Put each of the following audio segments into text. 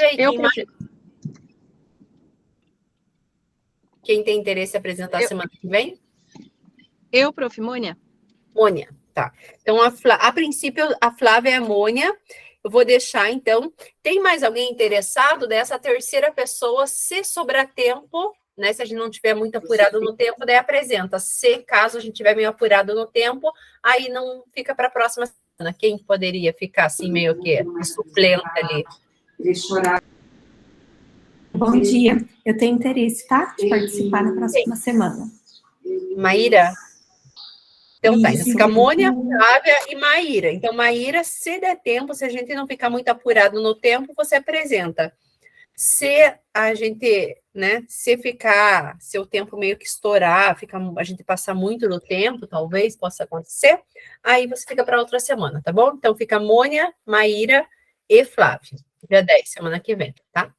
aí, quem tem interesse em apresentar semana que vem? Eu, prof. Mônia? Mônia, tá. Então, a princípio, a Flávia é a Mônia. Eu vou deixar, então. Tem mais alguém interessado dessa terceira pessoa, se sobrar tempo, né? Se a gente não tiver muito apurado no tempo, daí apresenta. Se caso a gente tiver meio apurado no tempo, aí não fica para a próxima semana. Quem poderia ficar assim, meio que suplente ali? Bom dia. Eu tenho interesse, tá? De participar na próxima semana. Maíra? Então tá, então fica Mônia, Flávia e Maíra. Então, Maíra, se der tempo, se a gente não ficar muito apurado no tempo, você apresenta. Se a gente, né, se o tempo meio que estourar, a gente passar muito do tempo, talvez possa acontecer, aí você fica para outra semana, tá bom? Então fica Mônia, Maíra e Flávia, dia 10, semana que vem, tá?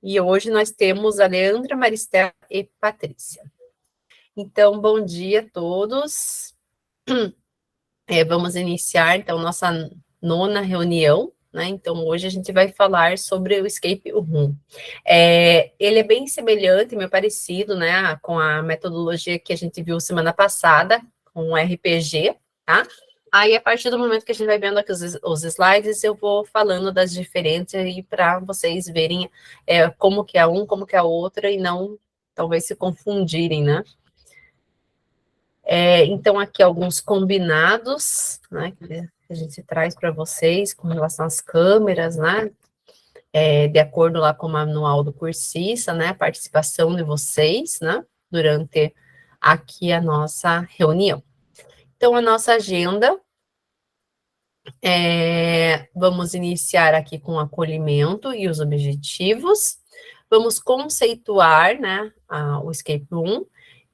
E hoje nós temos a Leandra, Maristela e Patrícia. Então, bom dia a todos. Vamos iniciar, então, nossa 9ª reunião, né? Então, hoje a gente vai falar sobre o Escape Room. Ele é bem semelhante, meio parecido, né, com a metodologia que a gente viu semana passada, com o RPG, tá? Aí, a partir do momento que a gente vai vendo aqui os slides, eu vou falando das diferenças aí para vocês verem como que é um, como que é a outra, e não, talvez, se confundirem, né? Então, aqui alguns combinados, né, que a gente traz para vocês com relação às câmeras, né, de acordo lá com o manual do cursista, né, a participação de vocês, né, durante aqui a nossa reunião. Então, a nossa agenda, vamos iniciar aqui com o acolhimento e os objetivos, vamos conceituar, né, o Escape Room,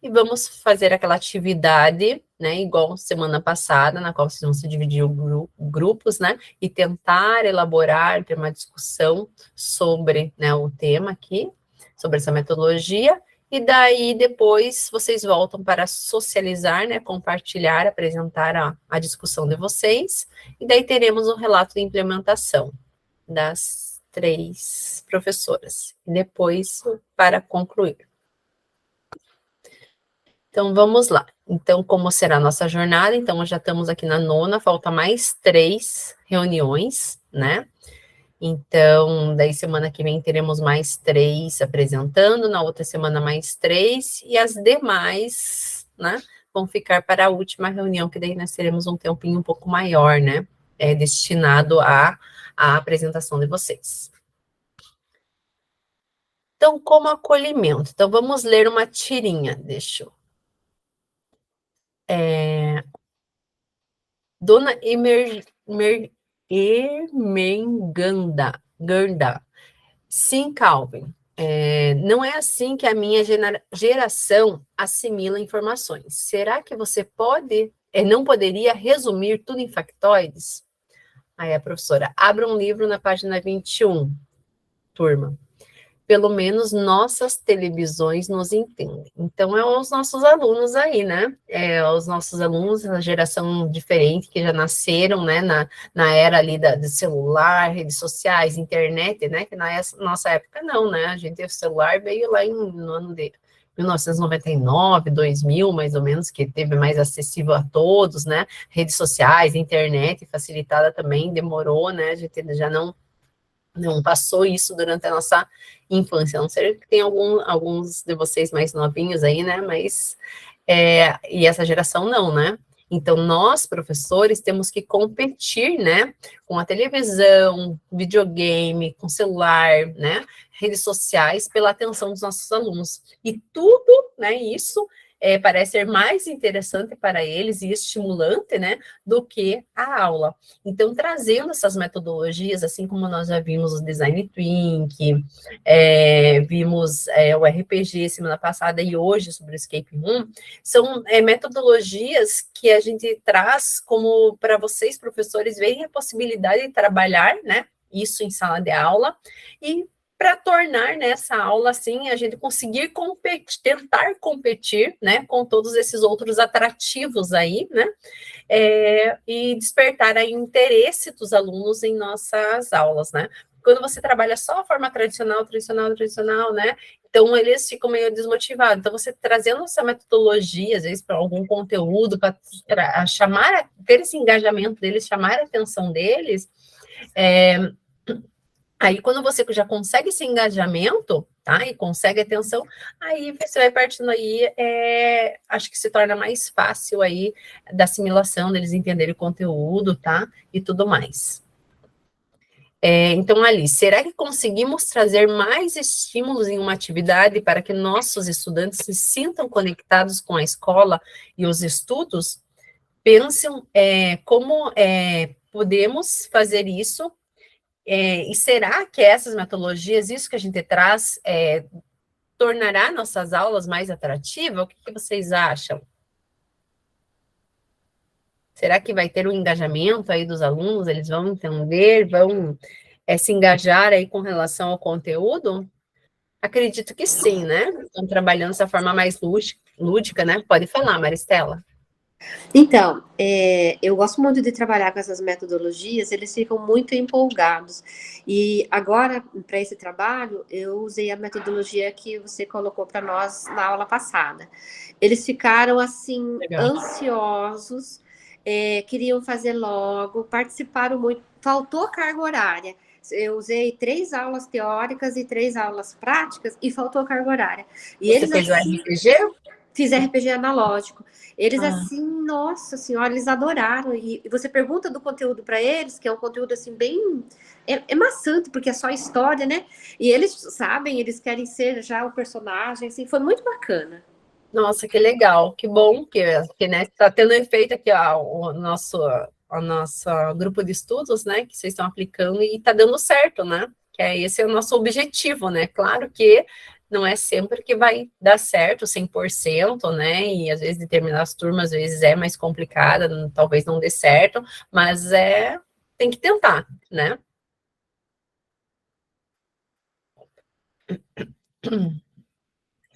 e vamos fazer aquela atividade, né, igual semana passada, na qual vocês vão se dividir em grupos, né, e tentar elaborar, ter uma discussão sobre, né, o tema aqui, sobre essa metodologia, e daí depois vocês voltam para socializar, né, compartilhar, apresentar a discussão de vocês, e daí teremos o relato de implementação das 3 professoras, e depois para concluir. Então, vamos lá. Então, como será a nossa jornada? Então, já estamos aqui na 9ª, falta mais 3 reuniões, né? Então, daí semana que vem teremos mais 3 apresentando, na outra semana mais 3, e as demais, né, vão ficar para a última reunião, que daí nós teremos um tempinho um pouco maior, né, destinado à apresentação de vocês. Então, como acolhimento. Então, vamos ler uma tirinha, deixa eu... Dona Ermenganda. Sim, Calvin. Não é assim que a minha geração assimila informações. Será que você não poderia resumir tudo em factoides? Aí a professora, abra um livro na página 21, turma. Pelo menos nossas televisões nos entendem. Então, os nossos alunos aí, né? Os nossos alunos, a geração diferente, que já nasceram, né, na era ali do celular, redes sociais, internet, né? Que na nossa época não, né? A gente, o celular veio lá no ano de 1999, 2000, mais ou menos, que teve mais acessível a todos, né? Redes sociais, internet, facilitada também, demorou, né? A gente já não passou isso durante a nossa infância, a não ser que tem alguns de vocês mais novinhos aí, né, mas, e essa geração não, né, então nós, professores, temos que competir, né, com a televisão, videogame, com celular, né, redes sociais, pela atenção dos nossos alunos, e tudo, né, isso parece ser mais interessante para eles e estimulante, né, do que a aula. Então, trazendo essas metodologias, assim como nós já vimos o Design Thinking, vimos o RPG semana passada e hoje sobre o Escape Room, são metodologias que a gente traz como para vocês, professores, verem a possibilidade de trabalhar, né, isso em sala de aula, e para tornar nessa aula, assim, a gente conseguir tentar competir, né, com todos esses outros atrativos aí, né, e despertar aí o interesse dos alunos em nossas aulas, né, Quando você trabalha só a forma tradicional, né? Então, eles ficam meio desmotivados. Então, você trazendo essa metodologia, às vezes, para algum conteúdo, para ter esse engajamento deles, chamar a atenção deles, aí, quando você já consegue esse engajamento, tá? E consegue atenção, aí você vai partindo aí, acho que se torna mais fácil aí da assimilação, deles entenderem o conteúdo, tá? E tudo mais. Então, Alice, será que conseguimos trazer mais estímulos em uma atividade para que nossos estudantes se sintam conectados com a escola e os estudos? Pensam como podemos fazer isso. E será que essas metodologias, isso que a gente traz, tornará nossas aulas mais atrativas? O que vocês acham? Será que vai ter um engajamento aí dos alunos? Eles vão entender, vão se engajar aí com relação ao conteúdo? Acredito que sim, né? Estão trabalhando dessa forma mais lúdica, né? Pode falar, Maristela. Então, eu gosto muito de trabalhar com essas metodologias, eles ficam muito empolgados. E agora, para esse trabalho, eu usei a metodologia que você colocou para nós na aula passada. Eles ficaram, assim, Legal. ansiosos, queriam fazer logo, participaram muito, faltou carga horária. Eu usei 3 aulas teóricas e 3 aulas práticas e faltou carga horária. E Você eles, fez o assim, RPG? Fiz RPG analógico. Eles, assim, nossa senhora, eles adoraram. E você pergunta do conteúdo para eles, que é um conteúdo, assim, bem... É maçante, porque é só história, né? E eles sabem, eles querem ser já o personagem, assim, foi muito bacana. Nossa, que legal, que bom que né, está tendo efeito aqui o nosso grupo de estudos, né, que vocês estão aplicando e está dando certo, né? Que esse é o nosso objetivo, né? Claro que não é sempre que vai dar certo 100%, né? E às vezes determinadas turmas, às vezes é mais complicada, talvez não dê certo, mas tem que tentar, né?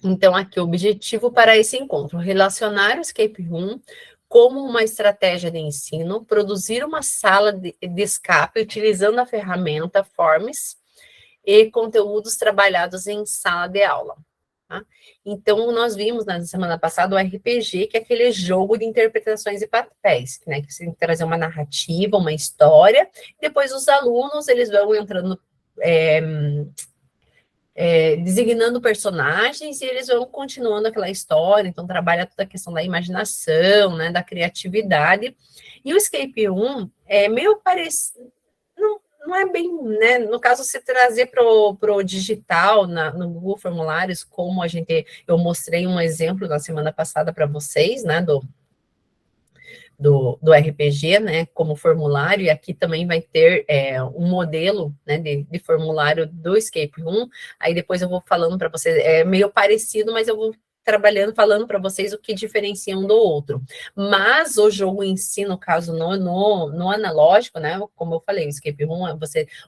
Então, aqui, o objetivo para esse encontro: relacionar o Escape Room como uma estratégia de ensino, produzir uma sala de escape utilizando a ferramenta Forms e conteúdos trabalhados em sala de aula. Tá? Então, nós vimos na semana passada o RPG, que é aquele jogo de interpretações e papéis, né? Que você tem que trazer uma narrativa, uma história, depois os alunos, eles vão entrando... designando personagens e eles vão continuando aquela história, então trabalha toda a questão da imaginação, né, da criatividade, e o Escape Room é meio parecido, não é bem, né, no caso, se trazer para o digital, no Google Formulários, como eu mostrei um exemplo na semana passada para vocês, né, do RPG, né, como formulário, e aqui também vai ter um modelo, né, de formulário do Escape Room, aí depois eu vou falando para vocês, é meio parecido, mas eu vou trabalhando, falando para vocês o que diferencia um do outro. Mas o jogo em si, no caso, no analógico, né, como eu falei, o Escape Room, o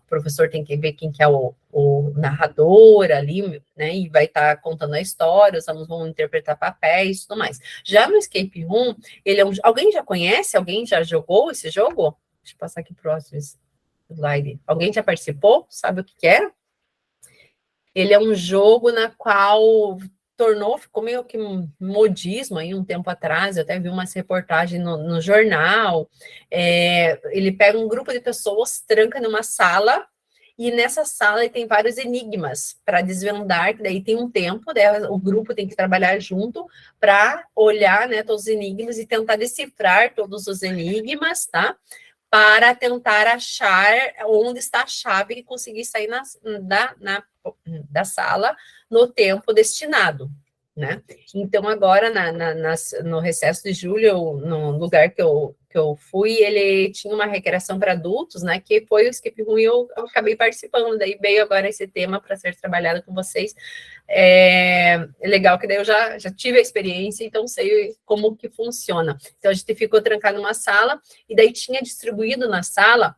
professor tem que ver quem que é o narrador ali, né, e vai estar contando a história, os alunos vão interpretar papéis e tudo mais. Já no Escape Room, alguém já conhece? Alguém já jogou esse jogo? Deixa eu passar aqui para o próximo slide. Alguém já participou? Sabe o que é? Ele é um jogo na qual ficou meio que um modismo aí um tempo atrás, eu até vi umas reportagens no jornal. Ele pega um grupo de pessoas, tranca numa sala, e nessa sala tem vários enigmas para desvendar, que daí tem um tempo, daí o grupo tem que trabalhar junto para olhar, né, todos os enigmas e tentar decifrar todos os enigmas, tá? Para tentar achar onde está a chave e conseguir sair da sala no tempo destinado, né? Então, agora, no recesso de julho, no lugar que eu fui, ele tinha uma recreação para adultos, né? Que foi o Escape Room e eu acabei participando. Daí veio agora esse tema para ser trabalhado com vocês. É legal que daí eu já tive a experiência, então sei como que funciona. Então, a gente ficou trancado numa sala e daí tinha distribuído na sala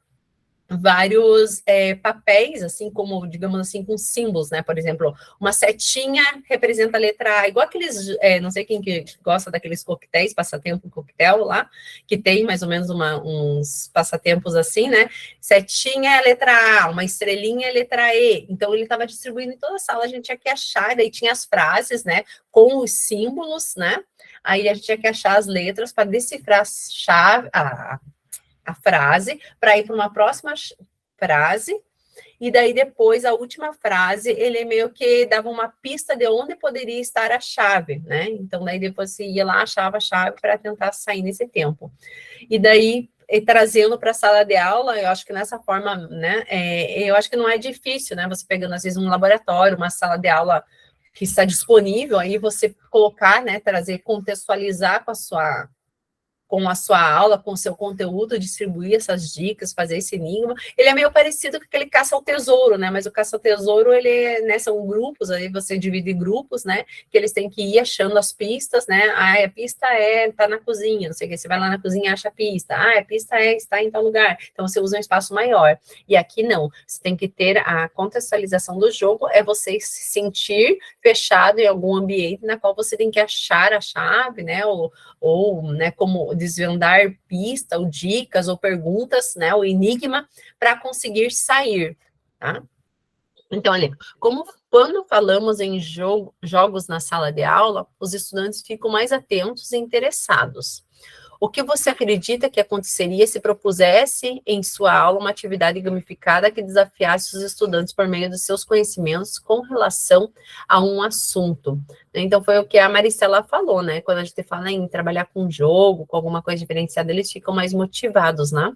vários papéis, assim, como, digamos assim, com símbolos, né? Por exemplo, uma setinha representa a letra A, igual aqueles, não sei quem que gosta daqueles coquetéis, passatempo coquetel lá, que tem mais ou menos uns passatempos assim, né? Setinha é a letra A, uma estrelinha é a letra E. Então, ele estava distribuindo em toda a sala, a gente tinha que achar, daí tinha as frases, né? Com os símbolos, né? Aí a gente tinha que achar as letras para decifrar a frase, para ir para uma próxima frase, e daí depois, a última frase, ele meio que dava uma pista de onde poderia estar a chave, né? Então, daí depois você ia lá, achava a chave para tentar sair nesse tempo. E daí, trazendo para a sala de aula, eu acho que nessa forma, né, eu acho que não é difícil, né? Você pegando, às vezes, um laboratório, uma sala de aula que está disponível, aí você colocar, né, trazer, contextualizar com a sua aula, com o seu conteúdo, distribuir essas dicas, fazer esse enigma. Ele é meio parecido com aquele caça ao tesouro, né? Mas o caça ao tesouro, ele, né, são grupos, aí você divide em grupos, né? Que eles têm que ir achando as pistas, né? Ah, a pista tá na cozinha, não sei o que, você vai lá na cozinha e acha a pista. Ah, a pista está em tal lugar. Então, você usa um espaço maior. E aqui, não. Você tem que ter a contextualização do jogo, é você se sentir fechado em algum ambiente na qual você tem que achar a chave, né? Ou né, como desvendar pista, ou dicas, ou perguntas, né, o enigma, para conseguir sair, tá? Então, olha, quando falamos em jogos na sala de aula, os estudantes ficam mais atentos e interessados. O que você acredita que aconteceria se propusesse em sua aula uma atividade gamificada que desafiasse os estudantes por meio dos seus conhecimentos com relação a um assunto? Então, foi o que a Maricela falou, né? Quando a gente fala em trabalhar com jogo, com alguma coisa diferenciada, eles ficam mais motivados, né?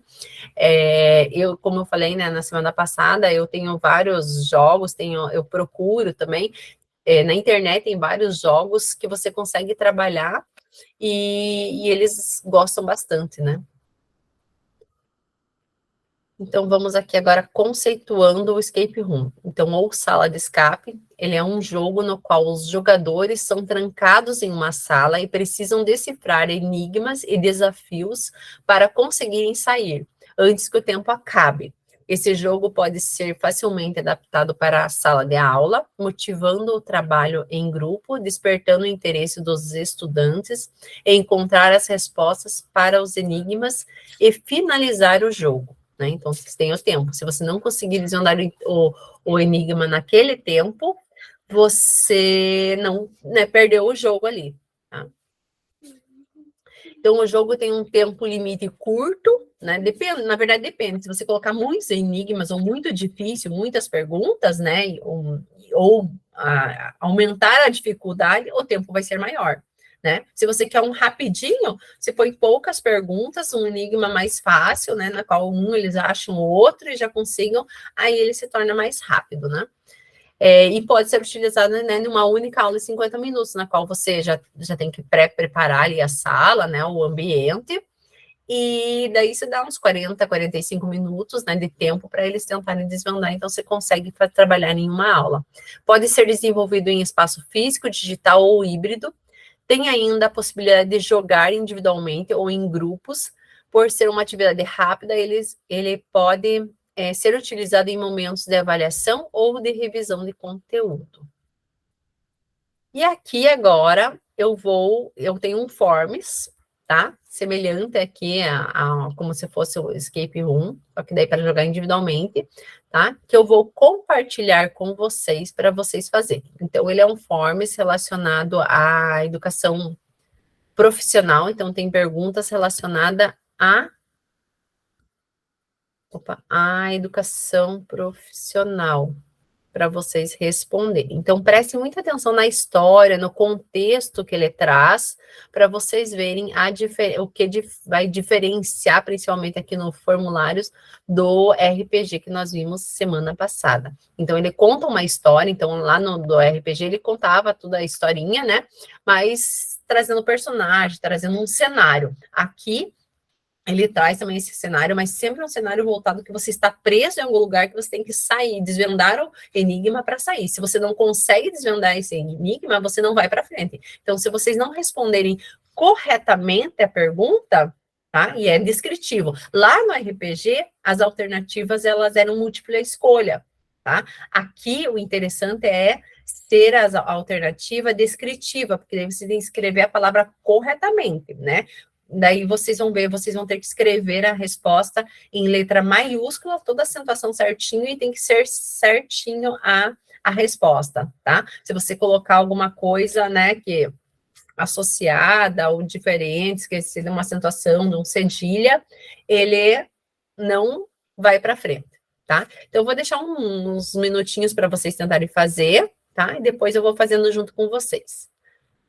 Como eu falei, né, na semana passada, eu tenho vários jogos, eu procuro também, na internet tem vários jogos que você consegue trabalhar e eles gostam bastante, né? Então, vamos aqui agora conceituando o escape room. Então, ou sala de escape, ele é um jogo no qual os jogadores são trancados em uma sala e precisam decifrar enigmas e desafios para conseguirem sair, antes que o tempo acabe. Esse jogo pode ser facilmente adaptado para a sala de aula, motivando o trabalho em grupo, despertando o interesse dos estudantes em encontrar as respostas para os enigmas e finalizar o jogo, né? Então, vocês têm o tempo. Se você não conseguir desvendar o enigma naquele tempo, você não, né, perdeu o jogo ali, tá? Então, o jogo tem um tempo limite curto, né? Depende, na verdade, depende. Se você colocar muitos enigmas ou muito difícil, muitas perguntas, né? Ou aumentar a dificuldade, o tempo vai ser maior, né? Se você quer um rapidinho, você põe poucas perguntas, um enigma mais fácil, né? Na qual eles acham o outro e já consigam, aí ele se torna mais rápido, né? E pode ser utilizado, né, numa única aula de 50 minutos, na qual você já tem que preparar ali a sala, né, o ambiente, e daí você dá uns 40, 45 minutos, né, de tempo para eles tentarem desvendar, então você consegue trabalhar em uma aula. Pode ser desenvolvido em espaço físico, digital ou híbrido. Tem ainda a possibilidade de jogar individualmente ou em grupos. Por ser uma atividade rápida, ele pode ser utilizado em momentos de avaliação ou de revisão de conteúdo. E aqui agora eu tenho um forms, tá? Semelhante aqui como se fosse o escape room, só que daí para jogar individualmente, tá? Que eu vou compartilhar com vocês para vocês fazerem. Então, ele é um forms relacionado à educação profissional, então tem perguntas relacionadas à educação profissional para vocês responderem. Então, prestem muita atenção na história, no contexto que ele traz, para vocês verem o que vai diferenciar, principalmente aqui no formulários, do RPG que nós vimos semana passada. Então, ele conta uma história, então lá do RPG ele contava toda a historinha, né? Mas trazendo personagem, trazendo um cenário. Aqui, ele traz também esse cenário, mas sempre um cenário voltado que você está preso em algum lugar que você tem que sair, desvendar o enigma para sair. Se você não consegue desvendar esse enigma, você não vai para frente. Então, se vocês não responderem corretamente a pergunta, tá? E é descritivo. Lá no RPG, as alternativas, elas eram múltipla escolha, tá? Aqui, o interessante é ser a alternativa descritiva, porque daí você tem que escrever a palavra corretamente, né? Daí vocês vão ver, vocês vão ter que escrever a resposta em letra maiúscula, toda a acentuação certinho, e tem que ser certinho a resposta, tá? Se você colocar alguma coisa, né, que associada ou diferente, que seja uma acentuação de um cedilha, ele não vai para frente, tá? Então, eu vou deixar uns minutinhos para vocês tentarem fazer, tá? E depois eu vou fazendo junto com vocês.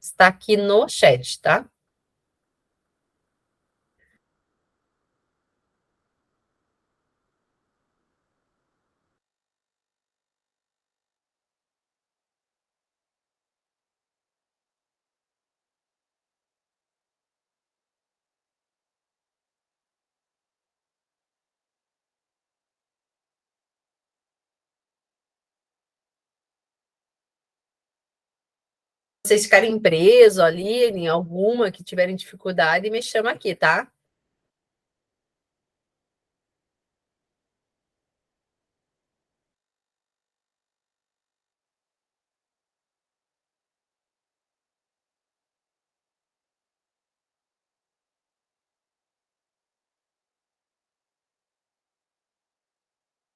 Está aqui no chat, tá? Vocês ficarem presos ali, em alguma que tiverem dificuldade, me chama aqui, tá?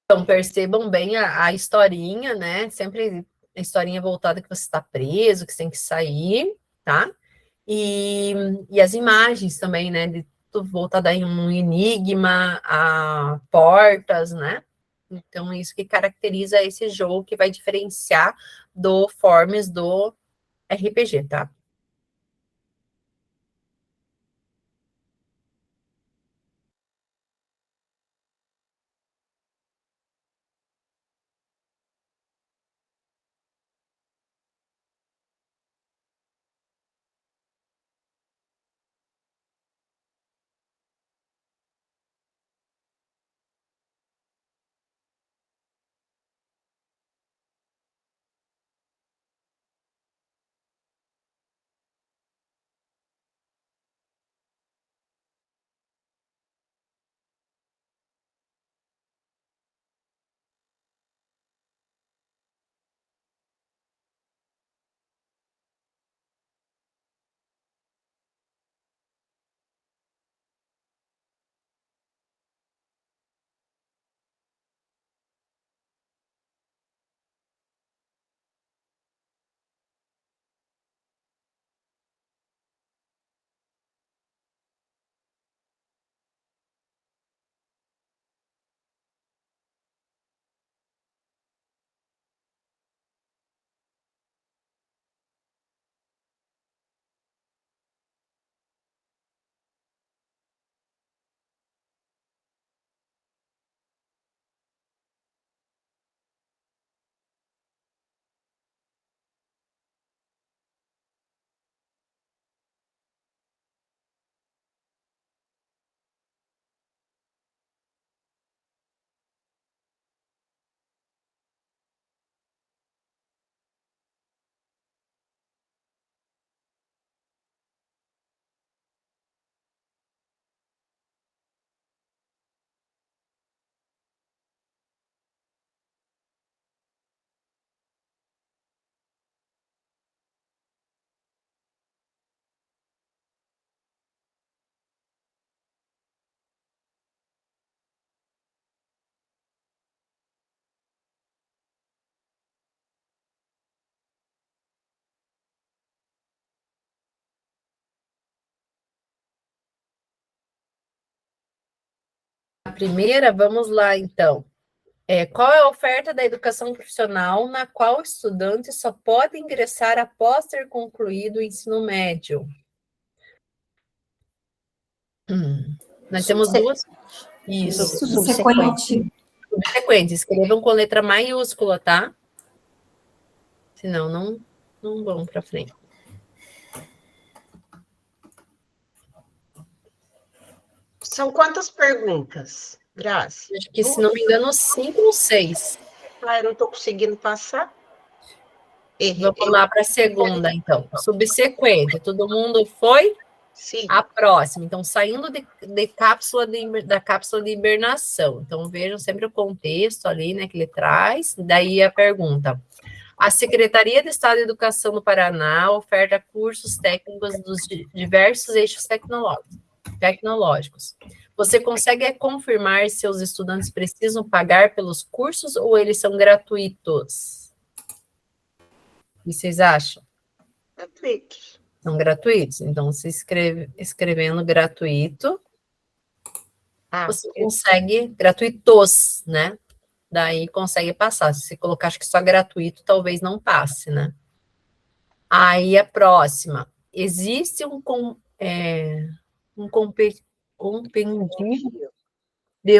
Então, percebam bem a historinha, né? Sempre a historinha voltada que você está preso, que você tem que sair, tá? E as imagens também, né? De tudo voltado aí um enigma, a portas, né? Então, isso que caracteriza esse jogo que vai diferenciar do Forms do RPG, tá? A primeira, vamos lá, então. Qual é a oferta da educação profissional na qual o estudante só pode ingressar após ter concluído o ensino médio? Nós temos duas. Isso. Subsequente. Subsequente. Escrevam com letra maiúscula, tá? Senão não vão para frente. São quantas perguntas, Grazi? Acho que, se não me engano, 5 ou 6. Ah, eu não estou conseguindo passar. Vamos lá para a segunda, então. Subsequente. Todo mundo foi? Sim. A próxima, então, saindo da cápsula de hibernação. Então, vejam sempre o contexto ali, né, que ele traz. Daí a pergunta. A Secretaria de Estado de Educação do Paraná oferta cursos técnicos dos diversos eixos tecnológicos. Você consegue confirmar se os estudantes precisam pagar pelos cursos ou eles são gratuitos? O que vocês acham? Gratuitos. São gratuitos. Então, se escrevendo gratuito, você consegue, gratuitos, né? Daí consegue passar. Se você colocar, acho que só gratuito, talvez não passe, né? Aí a próxima. Existe um compêndio de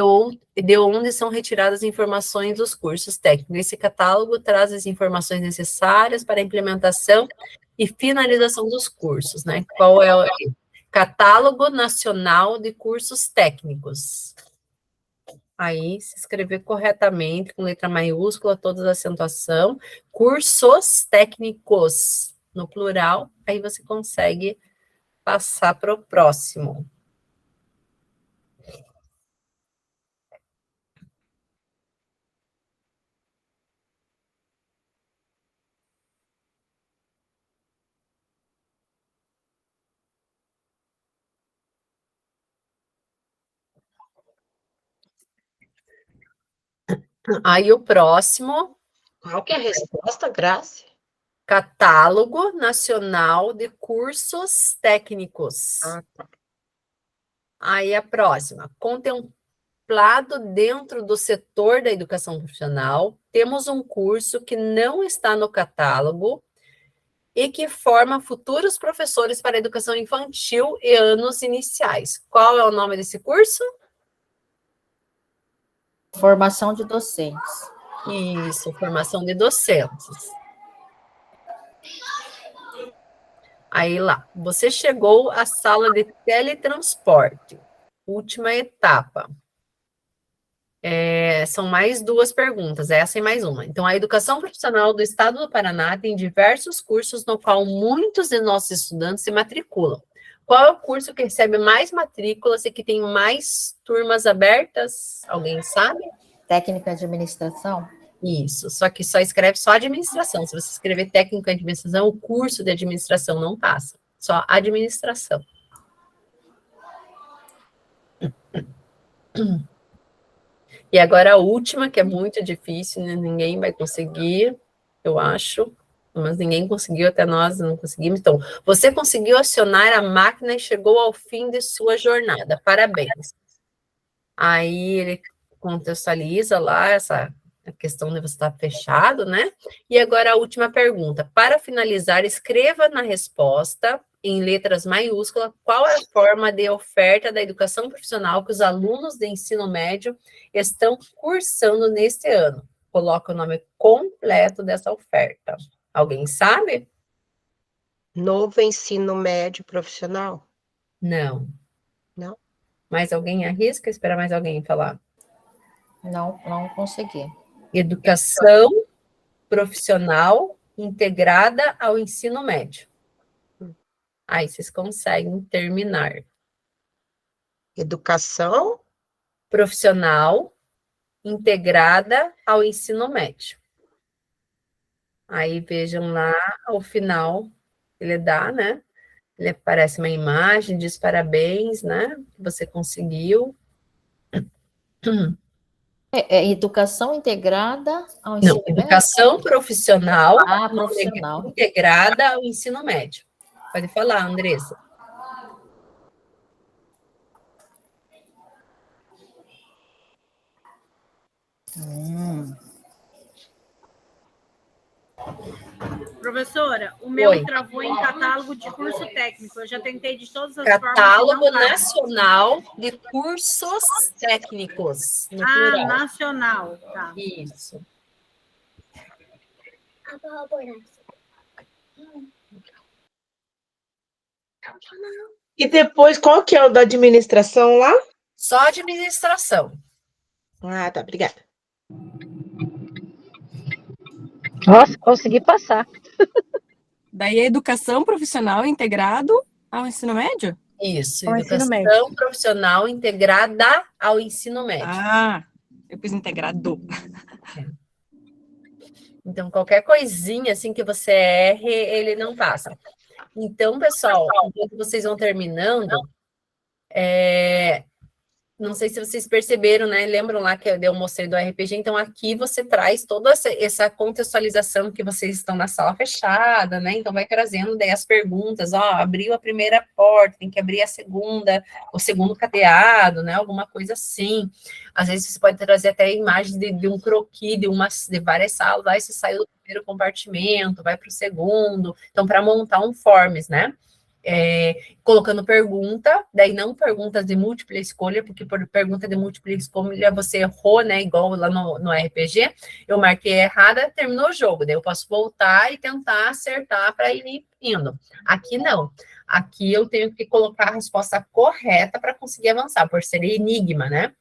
onde são retiradas as informações dos cursos técnicos. Esse catálogo traz as informações necessárias para a implementação e finalização dos cursos, né? Qual é o Catálogo Nacional de Cursos Técnicos? Aí, se escrever corretamente, com letra maiúscula, todas as acentuação, cursos técnicos, no plural, aí você consegue passar para o próximo. Aí o próximo. Qual que é a resposta, Grace? Catálogo Nacional de Cursos Técnicos. Ah, tá. Aí a próxima. Contemplado dentro do setor da educação profissional, temos um curso que não está no catálogo e que forma futuros professores para a educação infantil e anos iniciais. Qual é o nome desse curso? Formação de docentes. Isso, formação de docentes. Aí lá, você chegou à sala de teletransporte, última etapa. São mais duas perguntas, essa e mais uma. Então, a educação profissional do Estado do Paraná tem diversos cursos no qual muitos de nossos estudantes se matriculam. Qual é o curso que recebe mais matrículas e que tem mais turmas abertas? Alguém sabe? Técnica de administração? Isso, só que só escreve só administração. Se você escrever técnico em administração, o curso de administração não passa. Só administração. E agora a última, que é muito difícil, né? Ninguém vai conseguir, eu acho. Mas ninguém conseguiu, até nós não conseguimos. Então, você conseguiu acionar a máquina e chegou ao fim de sua jornada. Parabéns. Aí ele contextualiza lá a questão de você estar fechado, né? E agora a última pergunta. Para finalizar, escreva na resposta, em letras maiúsculas, qual é a forma de oferta da educação profissional que os alunos de ensino médio estão cursando neste ano. Coloca o nome completo dessa oferta. Alguém sabe? Novo ensino médio profissional? Não. Não? Mais alguém arrisca? Espera mais alguém falar. Não consegui. Educação profissional integrada ao ensino médio. Aí vocês conseguem terminar. Educação Profissional integrada ao ensino médio. Aí vejam lá ao final, ele dá, né? Ele aparece uma imagem, diz parabéns, né? Que você conseguiu. Educação integrada ao ensino Não, médio? educação profissional Profissional. integrada ao ensino médio. Pode falar, Andressa. Professora, o meu Oi. travou em catálogo de curso técnico. Eu já tentei de todas as formas. Catálogo e não vai. Nacional de Cursos Técnicos. No plural. Nacional. Tá. Isso. E depois, qual que é o da administração lá? Só administração. Ah, tá, obrigada. Nossa, consegui passar. Daí é educação profissional integrado ao ensino médio? Isso, Ao ensino educação médio. profissional integrada ao ensino médio. Ah, eu pus integrador. Então, qualquer coisinha assim que você erre, ele não passa. Então, pessoal, enquanto vocês vão terminando, não sei se vocês perceberam, né? Lembram lá que eu mostrei do RPG? Então, aqui você traz toda essa contextualização que vocês estão na sala fechada, né? Então, vai trazendo daí as perguntas, ó, abriu a primeira porta, tem que abrir a segunda, o segundo cadeado, né? Alguma coisa assim. Às vezes, você pode trazer até imagem de um croquis de várias salas, aí você saiu do primeiro compartimento, vai para o segundo. Então, para montar um forms, né? Colocando pergunta, daí não perguntas de múltipla escolha, porque por pergunta de múltipla escolha você errou, né, igual lá no RPG, eu marquei errada, terminou o jogo, daí eu posso voltar e tentar acertar para ir indo. Aqui não, aqui eu tenho que colocar a resposta correta para conseguir avançar, por ser enigma, né?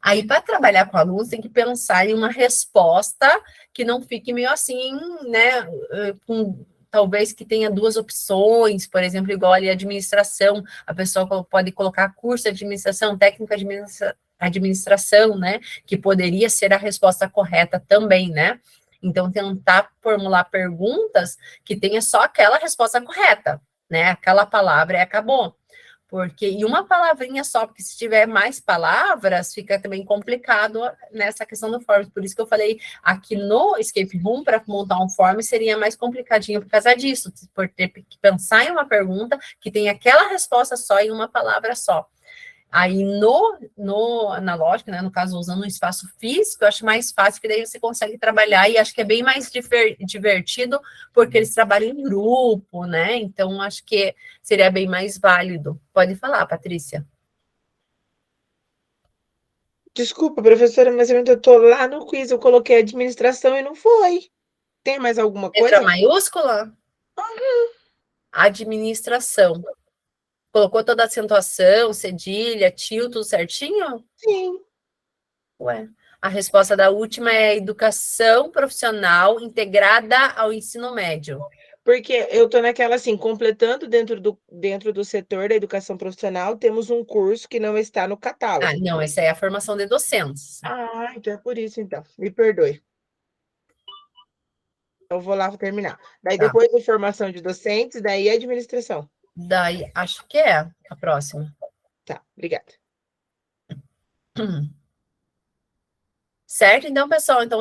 Aí, para trabalhar com alunos, tem que pensar em uma resposta que não fique meio assim, né, talvez que tenha duas opções, por exemplo, igual ali a administração, a pessoa pode colocar curso de administração, técnica de administração, né, que poderia ser a resposta correta também, né? Então, tentar formular perguntas que tenha só aquela resposta correta, né? Aquela palavra e acabou. E uma palavrinha só, porque se tiver mais palavras, fica também complicado nessa questão do forms. Por isso que eu falei aqui no Escape Room, para montar um form, seria mais complicadinho por causa disso, por ter que pensar em uma pergunta que tem aquela resposta só em uma palavra só. Aí no analógico, né, no caso, usando um espaço físico, eu acho mais fácil, que daí você consegue trabalhar, e acho que é bem mais divertido, porque eles trabalham em grupo, né? Então, acho que seria bem mais válido. Pode falar, Patrícia. Desculpa, professora, mas eu ainda tô lá no quiz, eu coloquei administração e não foi. Tem mais alguma Letra coisa? maiúscula? Administração. Colocou toda a acentuação, cedilha, tio, tudo certinho? Sim. Ué, a resposta da última é educação profissional integrada ao ensino médio. Porque eu tô naquela assim, completando dentro do setor da educação profissional, temos um curso que não está no catálogo. Não, essa é a formação de docentes. Então é por isso, então. Me perdoe. Eu vou lá terminar. Daí, Tá. depois da formação de docentes, daí a administração. Daí, acho que é a próxima. Tá, obrigada. Certo? Então, pessoal, então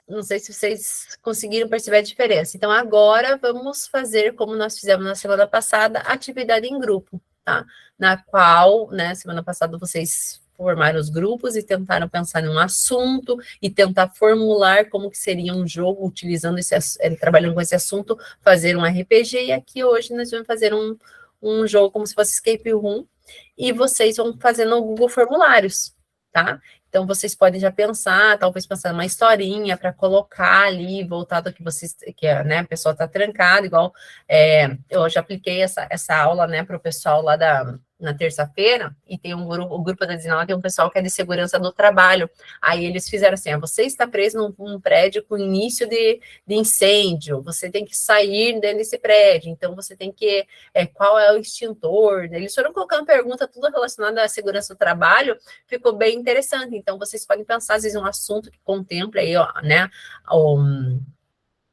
não sei se vocês conseguiram perceber a diferença. Então, agora vamos fazer, como nós fizemos na semana passada, atividade em grupo, tá? Na qual, né, semana passada vocês formaram os grupos e tentaram pensar em um assunto e tentar formular como que seria um jogo utilizando trabalhando com esse assunto, fazer um RPG, e aqui hoje nós vamos fazer um jogo como se fosse Escape Room, e vocês vão fazer no Google Formulários, tá? Então, vocês podem já pensar, talvez pensar numa historinha para colocar ali, voltado né, a pessoa está trancada, igual eu já apliquei essa aula, né, para o pessoal lá na terça-feira, e tem o grupo da Desinala, tem um pessoal que é de segurança do trabalho. Aí eles fizeram assim: você está preso num prédio com início de incêndio, você tem que sair desse prédio, então você tem que, qual é o extintor? Eles foram colocando pergunta tudo relacionado à segurança do trabalho, ficou bem interessante. Então, vocês podem pensar, às vezes, um assunto que contemple aí, ó, né,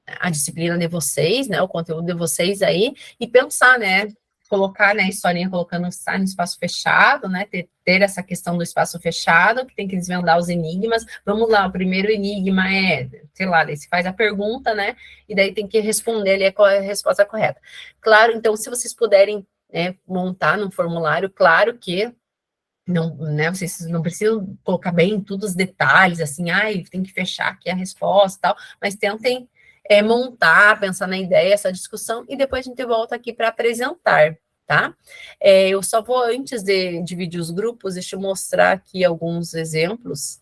a disciplina de vocês, né, o conteúdo de vocês aí, e pensar, né, colocar, né, a historinha colocando no espaço fechado, né, ter essa questão do espaço fechado, que tem que desvendar os enigmas. Vamos lá, o primeiro enigma sei lá, daí se faz a pergunta, né, e daí tem que responder ali qual é a resposta correta. Claro, então, se vocês puderem, né, montar num formulário, claro que não, né, vocês não precisam colocar bem todos os detalhes, assim, tem que fechar aqui a resposta e tal, mas tentem montar, pensar na ideia, essa discussão, e depois a gente volta aqui para apresentar, tá? Eu só vou, antes de dividir os grupos, deixa eu mostrar aqui alguns exemplos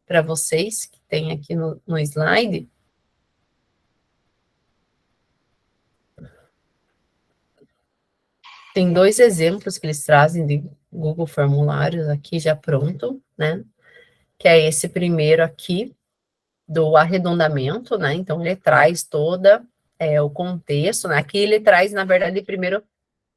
para vocês, que tem aqui no slide. Tem 2 exemplos que eles trazem de Google Formulários aqui já pronto, né? Que é esse primeiro aqui, do arredondamento, né? Então, ele traz toda o contexto, né? Aqui ele traz, na verdade, primeiro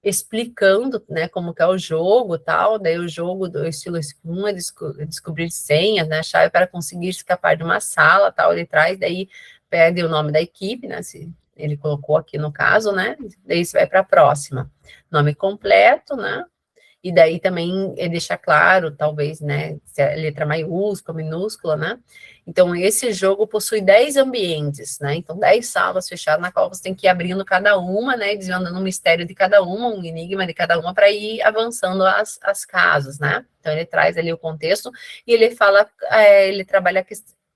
explicando, né, como que é o jogo, tal, daí o jogo do estilo Scrum é descobrir senhas, né, chave para conseguir escapar de uma sala, tal, ele traz, daí pede o nome da equipe, né, se ele colocou aqui no caso, né, daí você vai para a próxima, nome completo, né, e daí também ele deixa claro, talvez, né, se é letra maiúscula, minúscula, né? Então, esse jogo possui 10 ambientes, né? Então, 10 salas fechadas, na qual você tem que ir abrindo cada uma, né? Desvendando um mistério de cada uma, um enigma de cada uma, para ir avançando as casas, né? Então, ele traz ali o contexto e ele fala, ele trabalha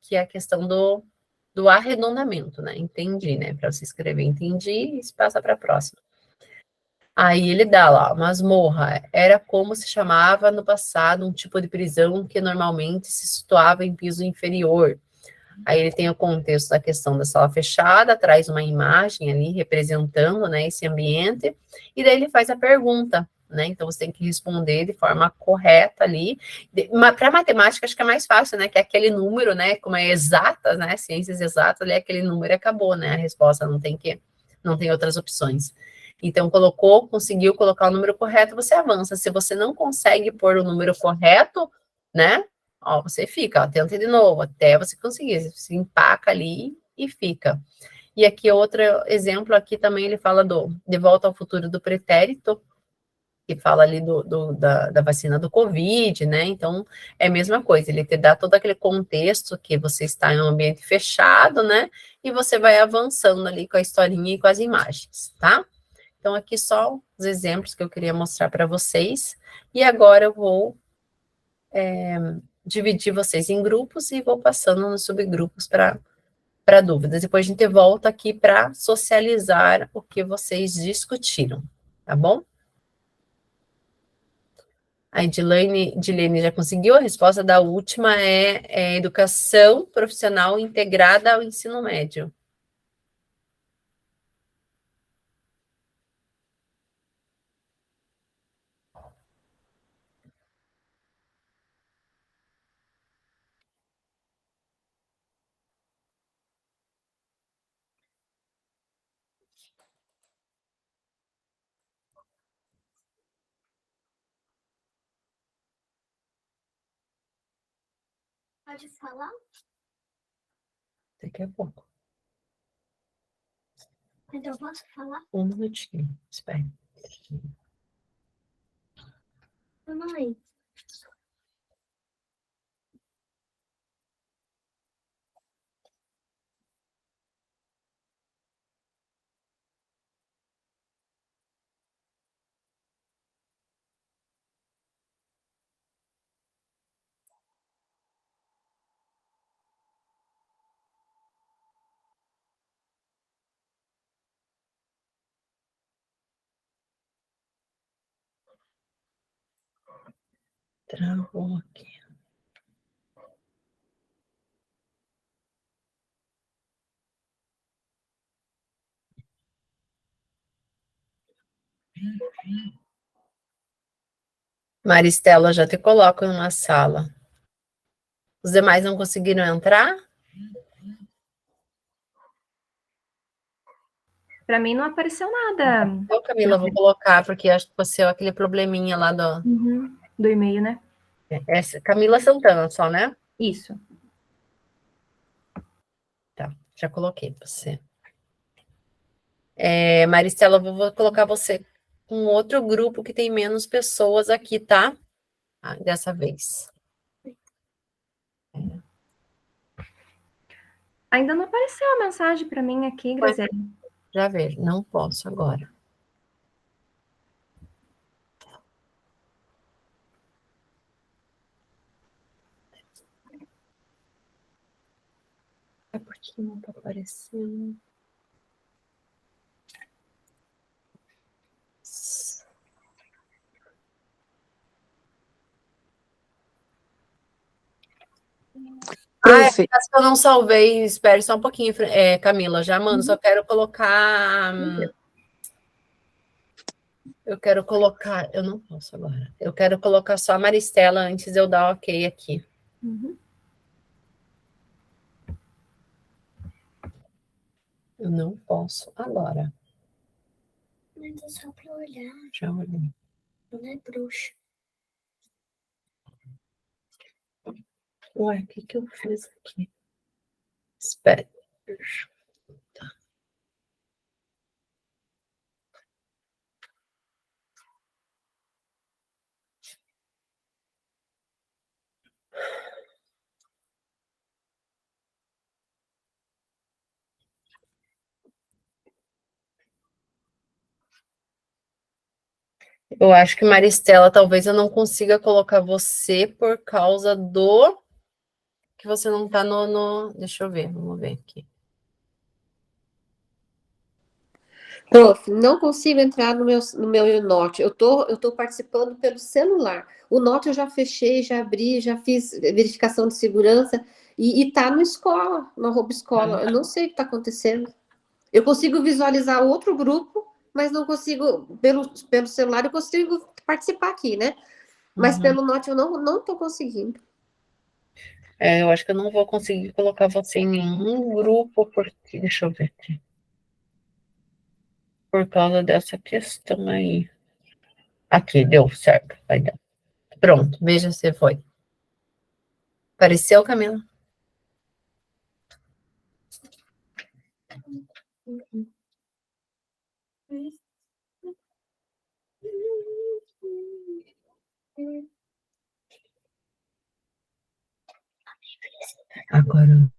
que é a questão do arredondamento, né? Entendi, né? Para você escrever, entendi, e se passa para a próxima. Aí ele dá lá, masmorra, era como se chamava no passado um tipo de prisão que normalmente se situava em piso inferior. Aí ele tem o contexto da questão da sala fechada, traz uma imagem ali representando, né, esse ambiente, e daí ele faz a pergunta, né, então você tem que responder de forma correta ali. Para matemática acho que é mais fácil, né, que é aquele número, né, como é exatas, né, ciências exatas, ali aquele número acabou, né, a resposta não tem outras opções. Então, conseguiu colocar o número correto, você avança. Se você não consegue pôr o número correto, né? Ó, você fica, ó, tenta de novo, até você conseguir. Você se empaca ali e fica. E aqui, outro exemplo, aqui também ele fala De Volta ao Futuro do Pretérito, que fala ali da vacina do Covid, né? Então, é a mesma coisa, ele te dá todo aquele contexto que você está em um ambiente fechado, né? E você vai avançando ali com a historinha e com as imagens, tá? Então, aqui só os exemplos que eu queria mostrar para vocês. E agora eu vou dividir vocês em grupos e vou passando nos subgrupos para dúvidas. Depois a gente volta aqui para socializar o que vocês discutiram, tá bom? A Edilene já conseguiu. A resposta da última é educação profissional integrada ao ensino médio. Pode falar? Daqui a pouco. Então, eu posso falar? Um minutinho, espere. Mãe, Travou aqui. Maristela, já te coloco em uma sala. Os demais não conseguiram entrar? Para mim não apareceu nada. Eu, Camila, vou colocar, porque acho que você é aquele probleminha lá do... Do e-mail, né? Camila Santana só, né? Isso. Tá, já coloquei você. Maristela, eu vou colocar você com outro grupo que tem menos pessoas aqui, tá? Dessa vez. Ainda não apareceu a mensagem para mim aqui, Graziele. Já vejo, não posso agora. É porque não tá aparecendo. Profe, Eu não salvei, espere só um pouquinho, Camila, já mando, só quero colocar... eu não posso agora. Eu quero colocar só a Maristela antes de eu dar ok aqui. Eu não posso agora. Mas é só pra olhar, Já olhei. não é bruxa. Ué, o que que eu fiz aqui? Espera. Eu acho que Maristela, talvez eu não consiga colocar você por causa do que você não tá Deixa eu ver, vamos ver aqui. Prof, não consigo entrar no meu Note. Eu tô participando pelo celular. O Note eu já fechei, já abri, já fiz verificação de segurança e tá no escola, no arroba escola. Eu não sei o que está acontecendo. Eu consigo visualizar outro grupo, mas não consigo, pelo celular, eu consigo participar aqui, né? Mas pelo Note eu não tô conseguindo. Eu acho que eu não vou conseguir colocar você em nenhum grupo, porque. Deixa eu ver aqui. Por causa dessa questão aí. Aqui, deu certo. Vai dar. Pronto, veja se foi. Apareceu, Camila? Agora.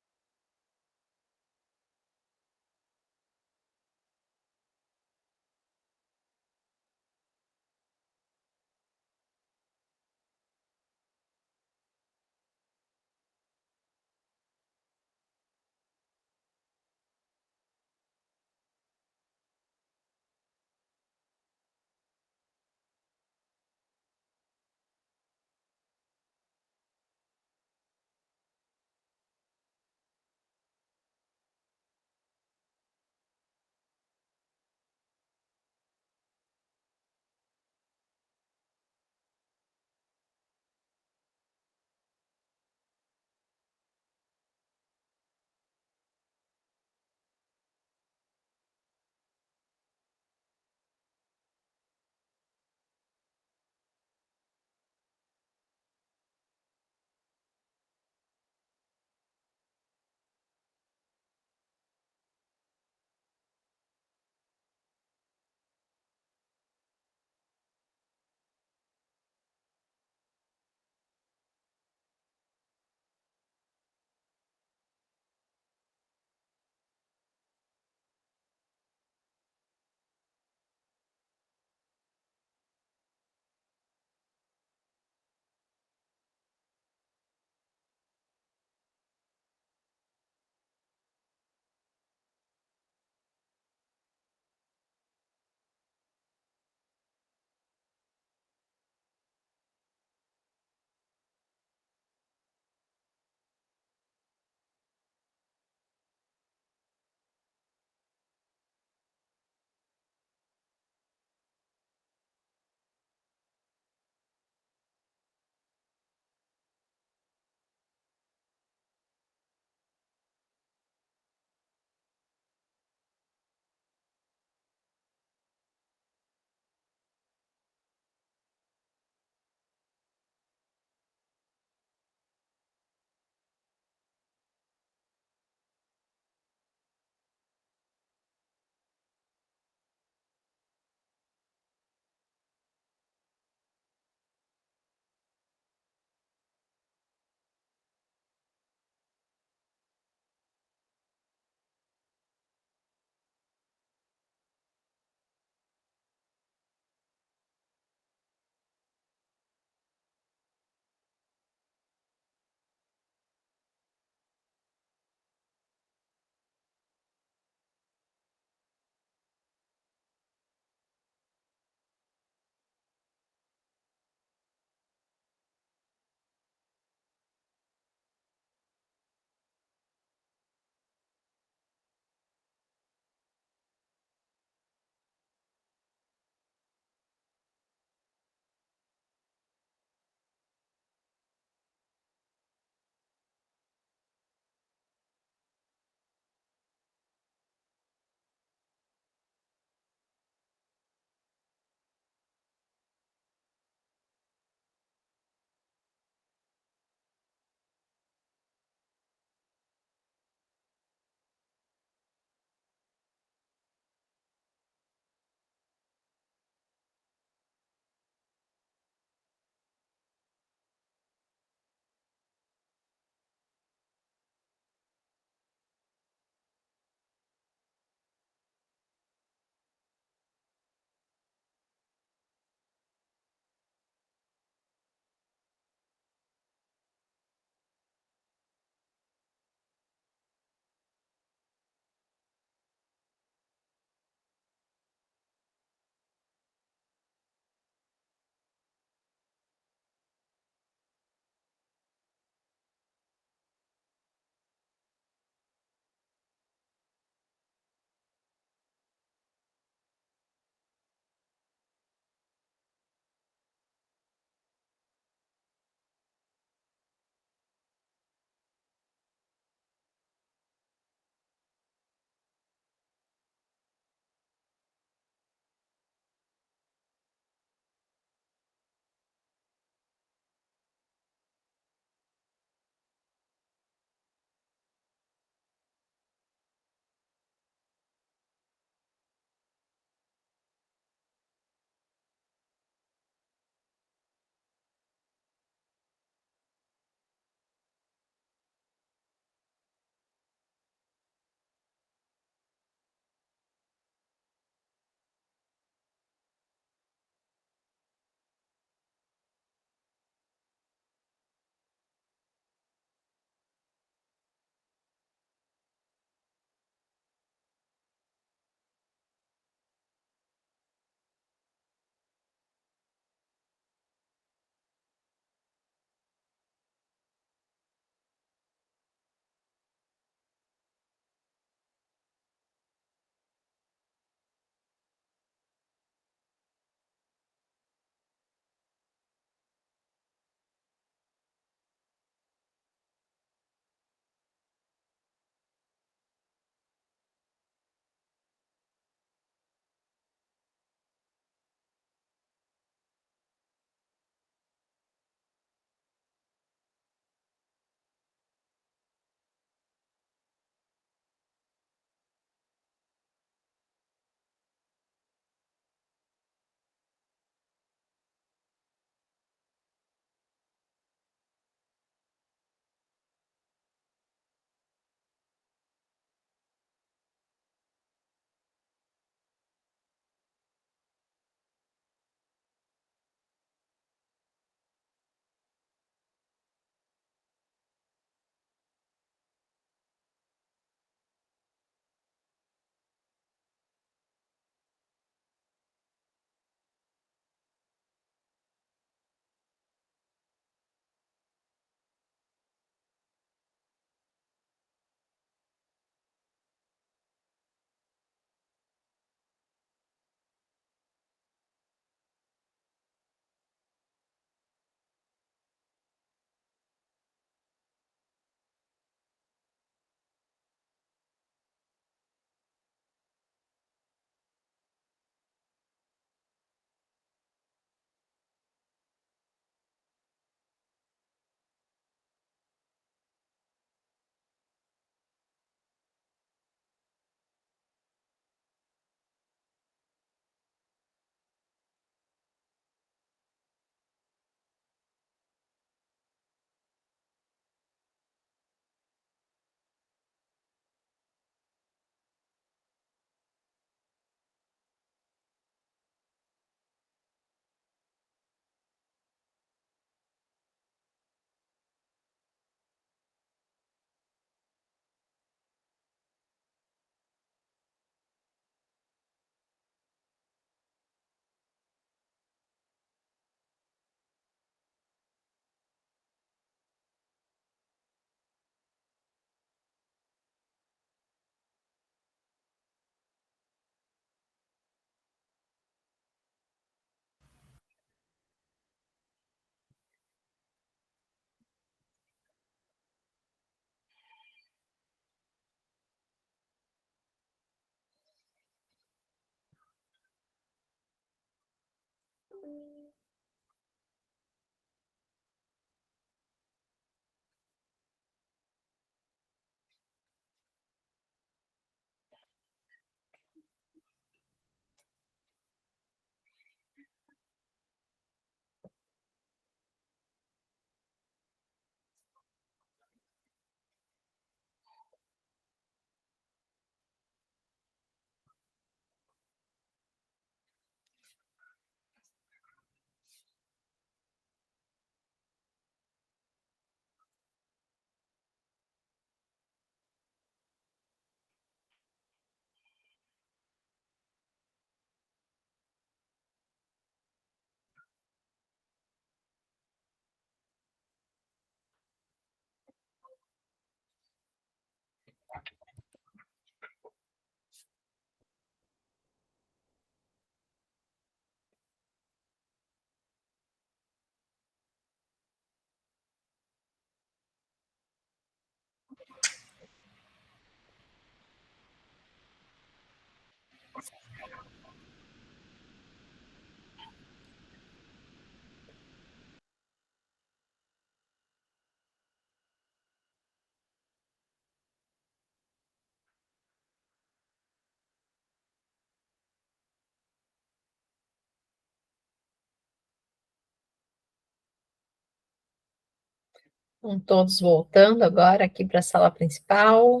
Então, todos voltando agora aqui para a sala principal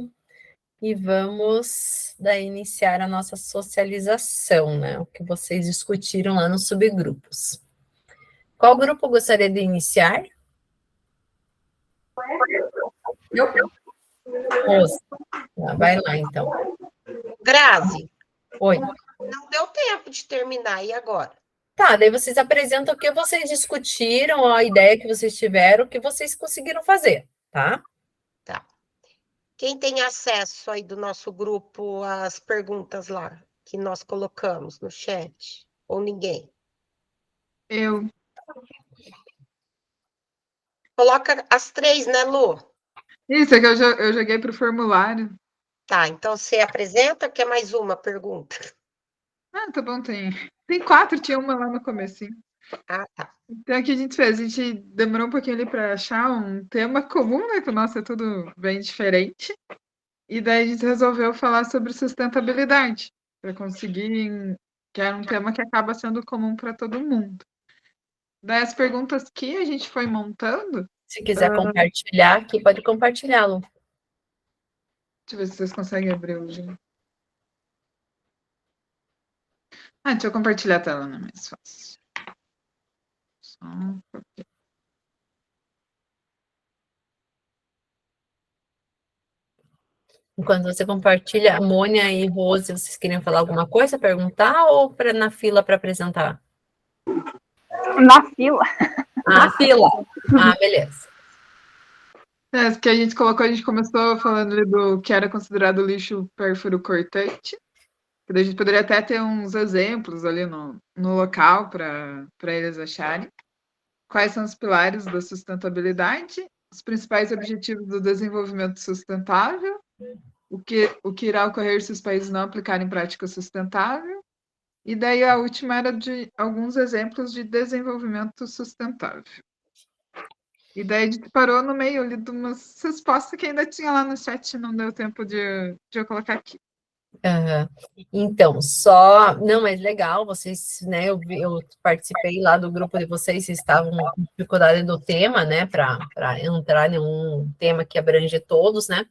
e vamos daí iniciar a nossa socialização, né? O que vocês discutiram lá nos subgrupos. Qual grupo gostaria de iniciar? Rosa. Vai lá, então. Grazi, Oi. não deu tempo de terminar, e agora? Tá, daí vocês apresentam o que vocês discutiram, a ideia que vocês tiveram, o que vocês conseguiram fazer, tá? Tá. Quem tem acesso aí do nosso grupo às perguntas lá que nós colocamos no chat? Ou ninguém? Eu. Coloca as 3, né, Lu? Isso, é que eu joguei pro formulário. Tá, então você apresenta ou quer mais uma pergunta? Ah, tá bom, tem 4, tinha uma lá no comecinho. Ah, tá. Então, o que a gente fez? A gente demorou um pouquinho ali para achar um tema comum, né? Que o nosso é tudo bem diferente. E daí a gente resolveu falar sobre sustentabilidade, para conseguir, que era um tema que acaba sendo comum para todo mundo. Daí as perguntas que a gente foi montando. Se quiser compartilhar aqui, pode compartilhá-lo. Deixa eu ver se vocês conseguem abrir o link. Deixa eu compartilhar a tela, não é mais fácil. Só um pouquinho. Enquanto você compartilha, Mônia e Rose, vocês queriam falar alguma coisa, perguntar ou na fila para apresentar? Na fila. Na fila. Beleza. Que a gente começou falando ali do que era considerado lixo pérfuro cortante. A gente poderia até ter uns exemplos ali no local para eles acharem. Quais são os pilares da sustentabilidade, os principais objetivos do desenvolvimento sustentável, o que irá ocorrer se os países não aplicarem prática sustentável, e daí a última era de alguns exemplos de desenvolvimento sustentável. E daí a gente parou no meio ali de umas respostas que ainda tinha lá no chat, não deu tempo de eu colocar aqui. Então, não, mas legal, vocês, né, eu participei lá do grupo de vocês estavam com dificuldade do tema, né, para entrar em um tema que abrange todos, né,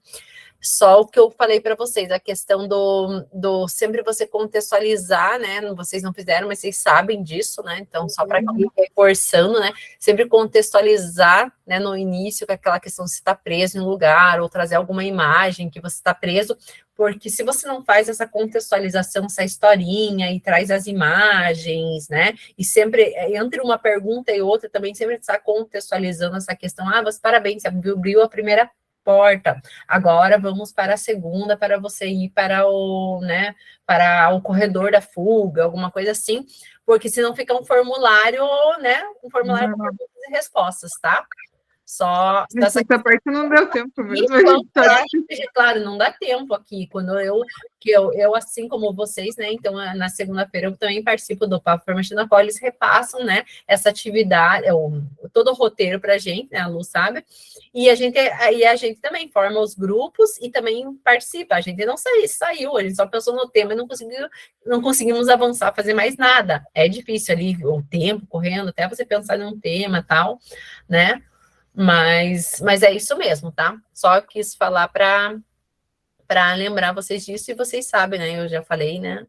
só o que eu falei para vocês, a questão do sempre você contextualizar, né, vocês não fizeram, mas vocês sabem disso, né, então só para ir reforçando, né, sempre contextualizar, né, no início, com aquela questão de se está preso em um lugar, ou trazer alguma imagem que você está preso, porque se você não faz essa contextualização, essa historinha, e traz as imagens, né, e sempre, entre uma pergunta e outra, também sempre está contextualizando essa questão, você, parabéns, você abriu a primeira porta, agora vamos para a segunda, para você ir para o, né, para o corredor da fuga, alguma coisa assim, porque senão fica um formulário, né, com perguntas e respostas, tá? Só essa parte não deu tempo mesmo. Claro, não dá tempo aqui. Quando eu, assim como vocês, né? Então, na segunda-feira eu também participo do Papo Formativo, na qual eles repassam, né? Essa atividade, todo o roteiro para a gente, né? A Lu sabe. E a gente também forma os grupos e também participa. A gente não saiu, a gente só pensou no tema e não conseguimos avançar, fazer mais nada. É difícil ali, o tempo correndo, até você pensar num tema e tal, né? Mas é isso mesmo, tá? Só quis falar para lembrar vocês disso, e vocês sabem, né? Eu já falei, né?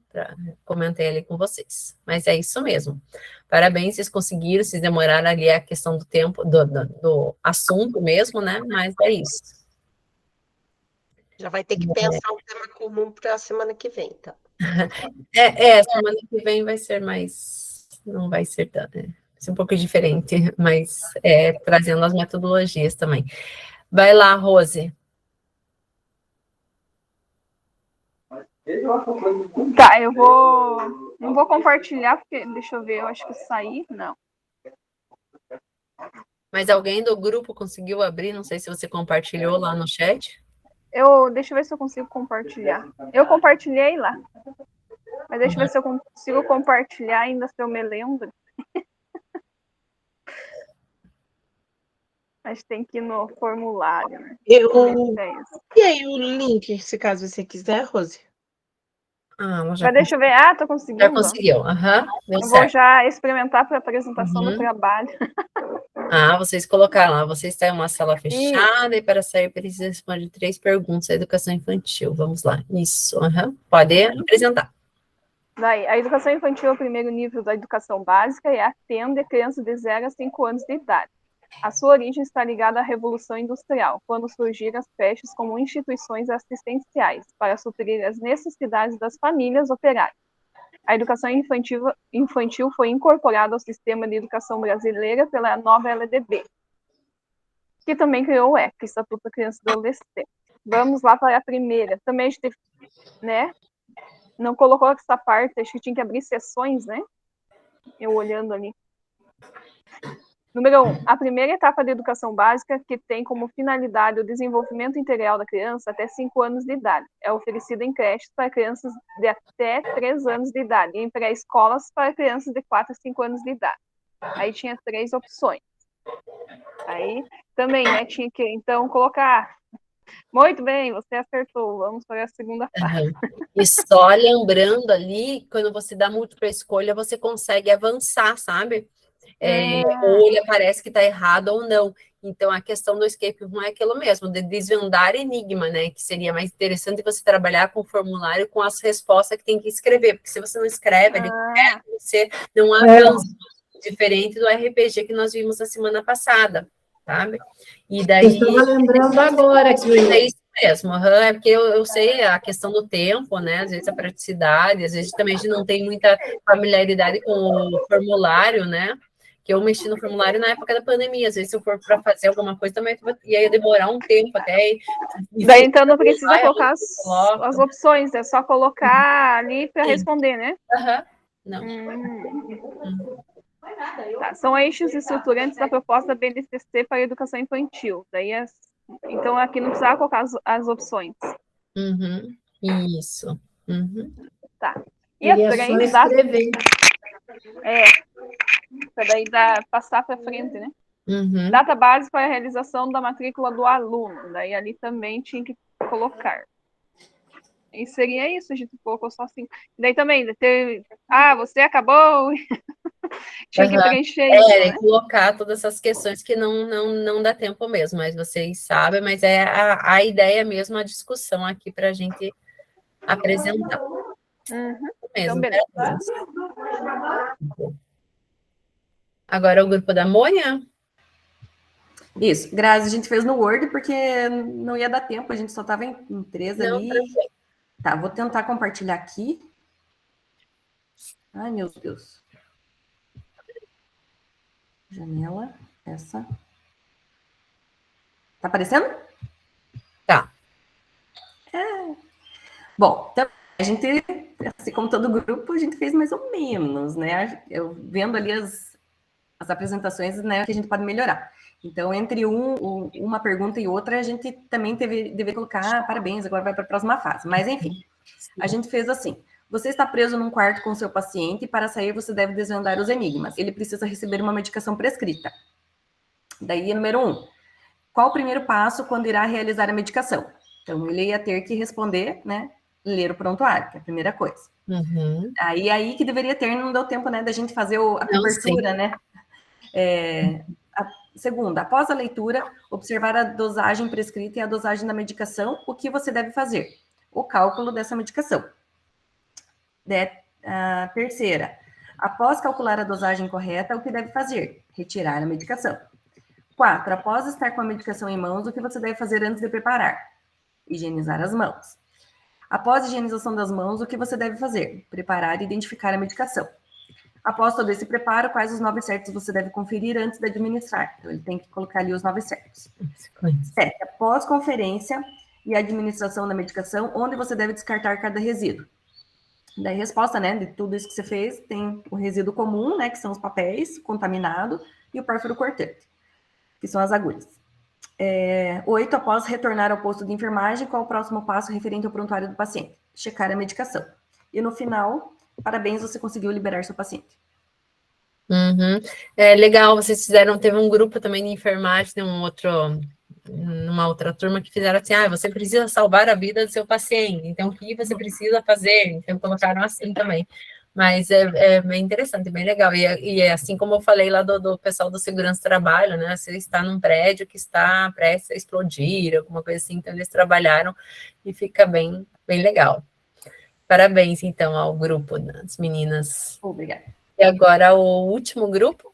Comentei ali com vocês. Mas é isso mesmo. Parabéns, vocês conseguiram, vocês demoraram ali a questão do tempo, do assunto mesmo, né? Mas é isso. Já vai ter que pensar um tema comum para a semana que vem, tá? Semana que vem vai ser mais... Não vai ser tanto, né? Um pouco diferente, mas trazendo as metodologias também. Vai lá, Rose. Tá, eu vou. Não vou compartilhar, porque. Deixa eu ver, eu acho que saí. Não. Mas alguém do grupo conseguiu abrir? Não sei se você compartilhou lá no chat. Deixa eu ver se eu consigo compartilhar. Eu compartilhei lá. Mas deixa eu ver se eu consigo compartilhar ainda, se eu me lembro. Mas tem que ir no formulário, né? Eu É e aí o link, se caso você quiser, Rose. Ela Mas deixa eu ver. Tô conseguindo. já conseguiu. Deu Eu vou certo. já experimentar para a apresentação do trabalho. Vocês colocaram lá, você está em uma sala fechada e para sair precisa responder 3 perguntas. A educação infantil, vamos lá. Isso, pode apresentar. Daí, a educação infantil é o primeiro nível da educação básica e atende crianças de 0 a 5 anos de idade. A sua origem está ligada à Revolução Industrial, quando surgiram as creches como instituições assistenciais para suprir as necessidades das famílias operárias. A educação infantil foi incorporada ao sistema de educação brasileira pela nova LDB, que também criou o ECA, Estatuto da Criança e Adolescente. Vamos lá para a primeira. Também a gente, né, não colocou essa parte, acho que tinha que abrir sessões, né? Eu olhando ali. Número 1. A primeira etapa da educação básica, que tem como finalidade o desenvolvimento integral da criança até 5 anos de idade. É oferecida em creches para crianças de até 3 anos de idade e em pré-escolas para crianças de 4 a 5 anos de idade. Aí tinha 3 opções. Aí também, né, tinha que, então, colocar... Muito bem, você acertou. Vamos para a segunda parte. E só lembrando ali, quando você dá múltipla escolha, você consegue avançar, sabe? Ou ele parece que está errado ou não. Então, a questão do escape room é aquilo mesmo, de desvendar enigma, né? Que seria mais interessante você trabalhar com o formulário, com as respostas que tem que escrever, porque se você não escreve, você não avança. Diferente do RPG que nós vimos na semana passada, sabe? E daí... Eu estava lembrando agora que... É isso mesmo, é porque eu sei a questão do tempo, né? Às vezes a praticidade, às vezes também a gente não tem muita familiaridade com o formulário, né? Que eu mexi no formulário na época da pandemia, às vezes se eu for para fazer alguma coisa também ia demorar um tempo até. Daí então não precisa colocar as opções, é só colocar ali para responder, né? Não. Tá, são eixos estruturantes da proposta da BNCC para a educação infantil. Daí então aqui não precisava colocar as opções. Isso. Tá. E a 3 dá... para daí passar para frente, né? Data base para a realização da matrícula do aluno. Daí ali também tinha que colocar. E seria isso, a gente colocou só assim. Daí também, você acabou... Tinha que preencher isso, né? Colocar todas essas questões que não dá tempo mesmo, mas vocês sabem, mas é a ideia mesmo, a discussão aqui para a gente apresentar. Então, beleza. Agora o grupo da Mônia? Isso, Grazi, a gente fez no Word porque não ia dar tempo, a gente só estava em 3 ali. Tá, vou tentar compartilhar aqui. Ai, meu Deus. Janela, essa. Tá aparecendo? Tá. Bom, então, a gente, assim como todo grupo, a gente fez mais ou menos, né? Eu vendo ali as apresentações, né, que a gente pode melhorar. Então, entre uma pergunta e outra, a gente também deve colocar parabéns, agora vai para a próxima fase. Mas, enfim, a gente fez assim. Você está preso num quarto com seu paciente e para sair você deve desvendar os enigmas. Ele precisa receber uma medicação prescrita. Daí, número 1. Qual o primeiro passo quando irá realizar a medicação? Então, ele ia ter que responder, né? Ler o prontuário, que é a primeira coisa. Aí que deveria ter, não deu tempo, né, da gente fazer a cobertura, né? Segunda, após a leitura, observar a dosagem prescrita e a dosagem da medicação, o que você deve fazer? O cálculo dessa medicação. Terceira, após calcular a dosagem correta, o que deve fazer? Retirar a medicação. 4, após estar com a medicação em mãos, o que você deve fazer antes de preparar? Higienizar as mãos. Após a higienização das mãos, o que você deve fazer? Preparar e identificar a medicação. Após todo esse preparo, quais os 9 certos você deve conferir antes de administrar? Então, ele tem que colocar ali os 9 certos. 7, após conferência, e administração da medicação, onde você deve descartar cada resíduo. Daí, resposta, né, de tudo isso que você fez, tem o resíduo comum, né, que são os papéis contaminados, e o pérfuro cortante, que são as agulhas. 8, após retornar ao posto de enfermagem, qual o próximo passo referente ao prontuário do paciente? Checar a medicação. E no final, parabéns, você conseguiu liberar seu paciente. Uhum. É legal, vocês fizeram, teve um grupo também de enfermagem, numa outra turma que fizeram assim, você precisa salvar a vida do seu paciente, então o que você precisa fazer? Então colocaram assim também. Mas é bem interessante, bem legal. E é assim como eu falei lá do pessoal do segurança do trabalho, né? Você está num prédio que está prestes a explodir, alguma coisa assim, então eles trabalharam e fica bem, bem legal. Parabéns, então, ao grupo das meninas. Obrigada. E agora o último grupo.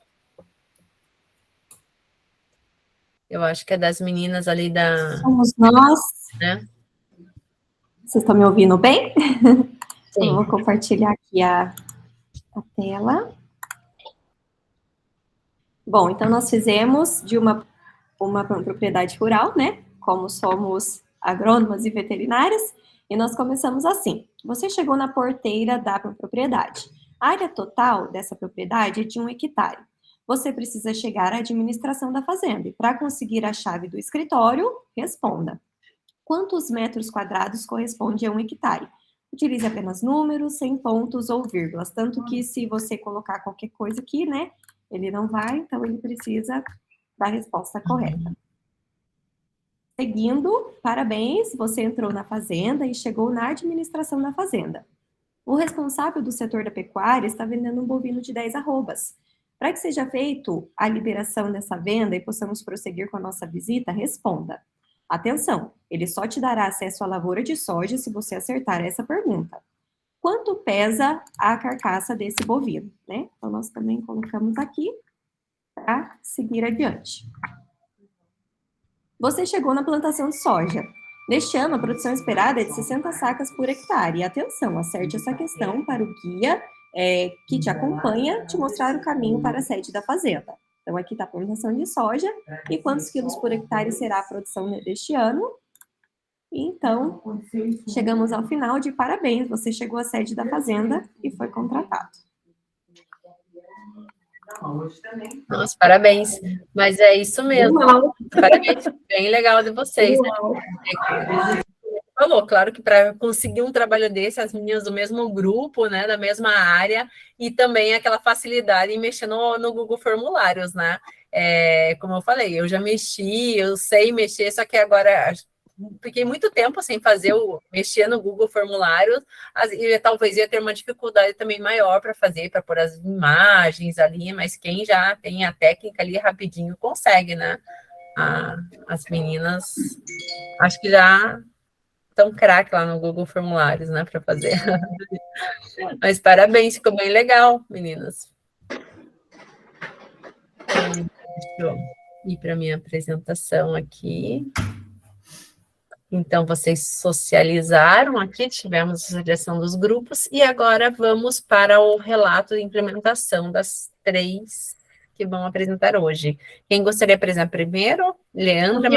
Eu acho que é das meninas ali da... Somos nós. Né? Vocês estão me ouvindo bem? Sim. Eu vou compartilhar aqui a tela. Bom, então nós fizemos de uma propriedade rural, né? Como somos agrônomas e veterinárias, e nós começamos assim. Você chegou na porteira da propriedade. A área total dessa propriedade é de 1 hectare. Você precisa chegar à administração da fazenda. E para conseguir a chave do escritório, responda. Quantos metros quadrados corresponde a 1 hectare? Utilize apenas números, sem pontos ou vírgulas. Tanto que se você colocar qualquer coisa aqui, né? Ele não vai, então ele precisa da resposta correta. Seguindo, parabéns, você entrou na fazenda e chegou na administração da fazenda. O responsável do setor da pecuária está vendendo um bovino de 10 arrobas. Para que seja feito a liberação dessa venda e possamos prosseguir com a nossa visita, responda. Atenção, ele só te dará acesso à lavoura de soja se você acertar essa pergunta. Quanto pesa a carcaça desse bovino? Né? Então, nós também colocamos aqui para seguir adiante. Você chegou na plantação de soja. Neste ano, a produção esperada é de 60 sacas por hectare. E atenção, acerte essa questão para o guia que te acompanha te mostrar o caminho para a sede da fazenda. Então, aqui está a plantação de soja e quantos quilos por hectare será a produção deste ano. Então, chegamos ao final de parabéns, você chegou à sede da fazenda e foi contratado. Nossa, parabéns. Mas é isso mesmo. Parabéns, bem legal de vocês. Né? Falou, claro que para conseguir um trabalho desse, as meninas do mesmo grupo, né, da mesma área, e também aquela facilidade em mexer no Google Formulários, né? Como eu falei, eu já mexi, eu sei mexer, só que agora fiquei muito tempo sem mexer no Google Formulários, e talvez ia ter uma dificuldade também maior para fazer, para pôr as imagens ali, mas quem já tem a técnica ali rapidinho consegue, né? As meninas, acho que já tão craque lá no Google Formulários, né, para fazer. Mas parabéns, ficou bem legal, meninas. Deixa eu ir para a minha apresentação aqui. Então, vocês socializaram aqui, tivemos a seleção dos grupos, e agora vamos para o relato de implementação das 3 que vão apresentar hoje. Quem gostaria de apresentar primeiro? Leandra?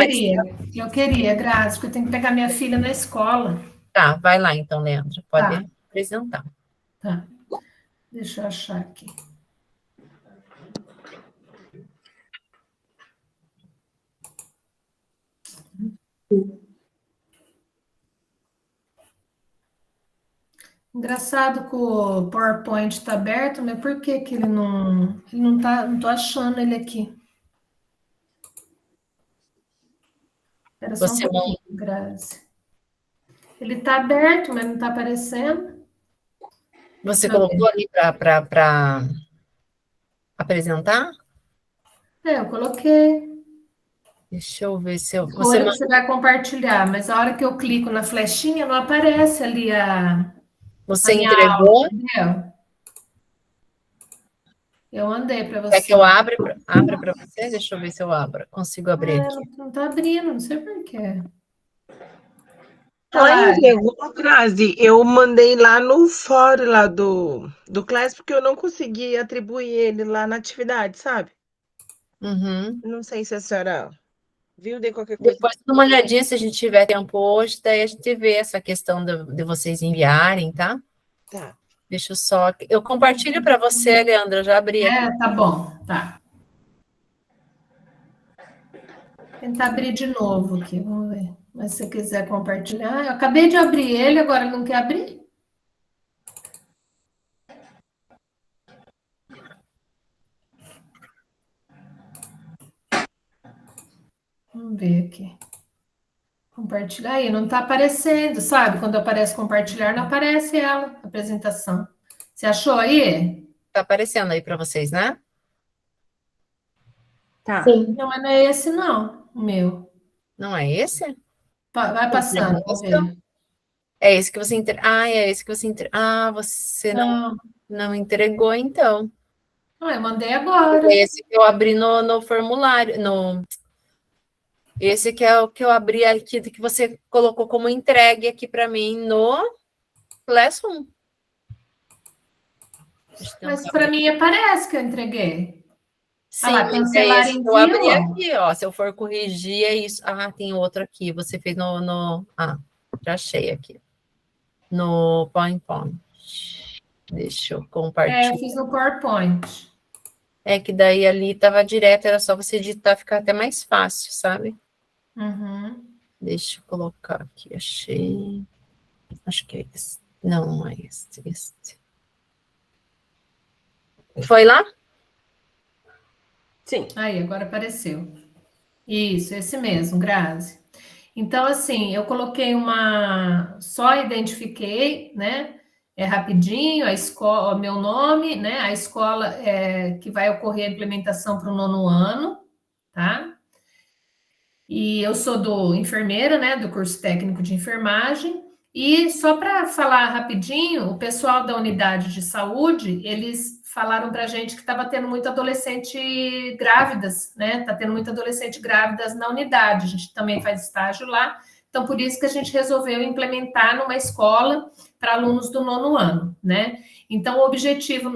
Eu queria, Grazi, porque eu tenho que pegar minha filha na escola. Tá, vai lá então, Leandra, pode apresentar. Tá, deixa eu achar aqui. Engraçado que o PowerPoint está aberto, mas por que ele não tá, não tô achando ele aqui. Espera só um pouquinho, Grazi. Ele está aberto, mas não está aparecendo. Você colocou ali para apresentar? Eu coloquei. Deixa eu ver se eu... Você vai compartilhar, mas a hora que eu clico na flechinha, não aparece ali a... Você entregou? Aula, entendeu? Eu mandei para você. Quer que eu abra para você? Deixa eu ver se eu abro. Consigo abrir aqui. Não está abrindo, não sei por quê. Ela entregou, Grazi, eu mandei lá no fórum lá do Class, porque eu não consegui atribuir ele lá na atividade, sabe? Uhum. Não sei se a senhora Viu? De qualquer coisa. Depois dá uma olhadinha se a gente tiver tempo hoje, daí a gente vê essa questão de vocês enviarem, tá? Tá. Deixa eu só. Eu compartilho para você, Leandra, eu já abri aqui. Tá bom, tá. Vou tentar abrir de novo aqui, vamos ver. Mas se você quiser compartilhar. Eu acabei de abrir ele, agora não quer abrir? Vamos ver aqui. Compartilhar aí, não está aparecendo, sabe? Quando aparece compartilhar, não aparece ela, a apresentação. Você achou aí? Tá aparecendo aí para vocês, né? Tá. Sim. Não, mas não é esse, não, o meu. Não é esse? Vai passando, vamos ver. É esse que você é esse que você você não entregou, então. Ah, eu mandei agora. É esse que eu abri no formulário, esse que é o que eu abri aqui, que você colocou como entregue aqui para mim no Classroom. Mas para mim aparece que eu entreguei. Sim, lá, mas cancelar esse que eu envio, abri ó. aqui, ó. Se eu for corrigir, é isso. Ah, tem outro aqui. Você fez já achei aqui. No PowerPoint. Deixa eu compartilhar. Eu fiz no PowerPoint. É que daí ali estava direto, era só você digitar, ficar até mais fácil, sabe? Uhum. Deixa eu colocar aqui, achei. Acho que é esse. Não é esse. Foi lá? Sim. Aí, agora apareceu. Isso, esse mesmo, Grazi. Então, assim, eu coloquei só identifiquei, né? É rapidinho, a escola, o meu nome, né? A escola que vai ocorrer a implementação para o 9º ano, tá? E eu sou enfermeira, né? Do curso técnico de enfermagem. E só para falar rapidinho, o pessoal da unidade de saúde, eles falaram para a gente que estava tendo muito adolescente grávidas, né? Está tendo muito adolescente grávidas na unidade. A gente também faz estágio lá. Então, por isso que a gente resolveu implementar numa escola para alunos do 9º ano, né? Então, o objetivo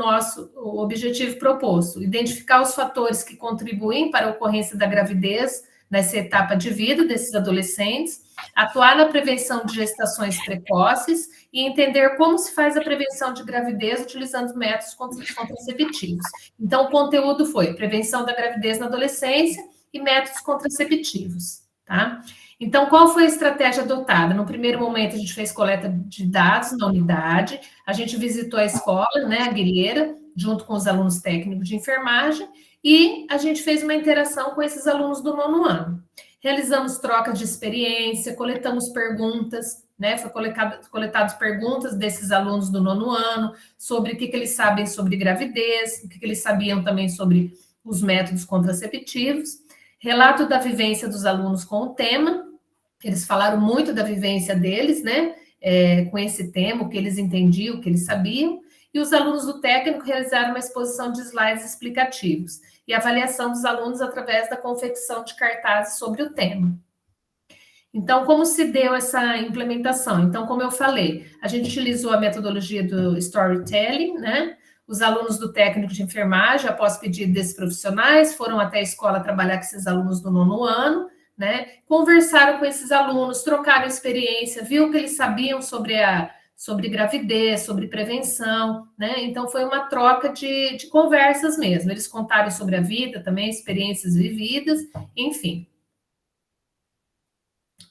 proposto, identificar os fatores que contribuem para a ocorrência da gravidez nessa etapa de vida desses adolescentes, atuar na prevenção de gestações precoces e entender como se faz a prevenção de gravidez utilizando métodos contraceptivos. Então, o conteúdo foi prevenção da gravidez na adolescência e métodos contraceptivos, tá? Então, qual foi a estratégia adotada? No primeiro momento, a gente fez coleta de dados na unidade, a gente visitou a escola, né, a Guerreira, junto com os alunos técnicos de enfermagem, e a gente fez uma interação com esses alunos do 9º ano. Realizamos trocas de experiência, coletamos perguntas, né? Foi coletadas perguntas desses alunos do 9º ano sobre o que eles sabem sobre gravidez, o que eles sabiam também sobre os métodos contraceptivos. Relato da vivência dos alunos com o tema. Eles falaram muito da vivência deles, né? Com esse tema, o que eles entendiam, o que eles sabiam. E os alunos do técnico realizaram uma exposição de slides explicativos e avaliação dos alunos através da confecção de cartazes sobre o tema. Então, como se deu essa implementação? Então, como eu falei, a gente utilizou a metodologia do storytelling, né? Os alunos do técnico de enfermagem, após pedido desses profissionais, foram até a escola trabalhar com esses alunos do 9º ano, né? Conversaram com esses alunos, trocaram experiência, viu o que eles sabiam sobre gravidez, sobre prevenção, né? Então, foi uma troca de conversas mesmo. Eles contaram sobre a vida também, experiências vividas, enfim.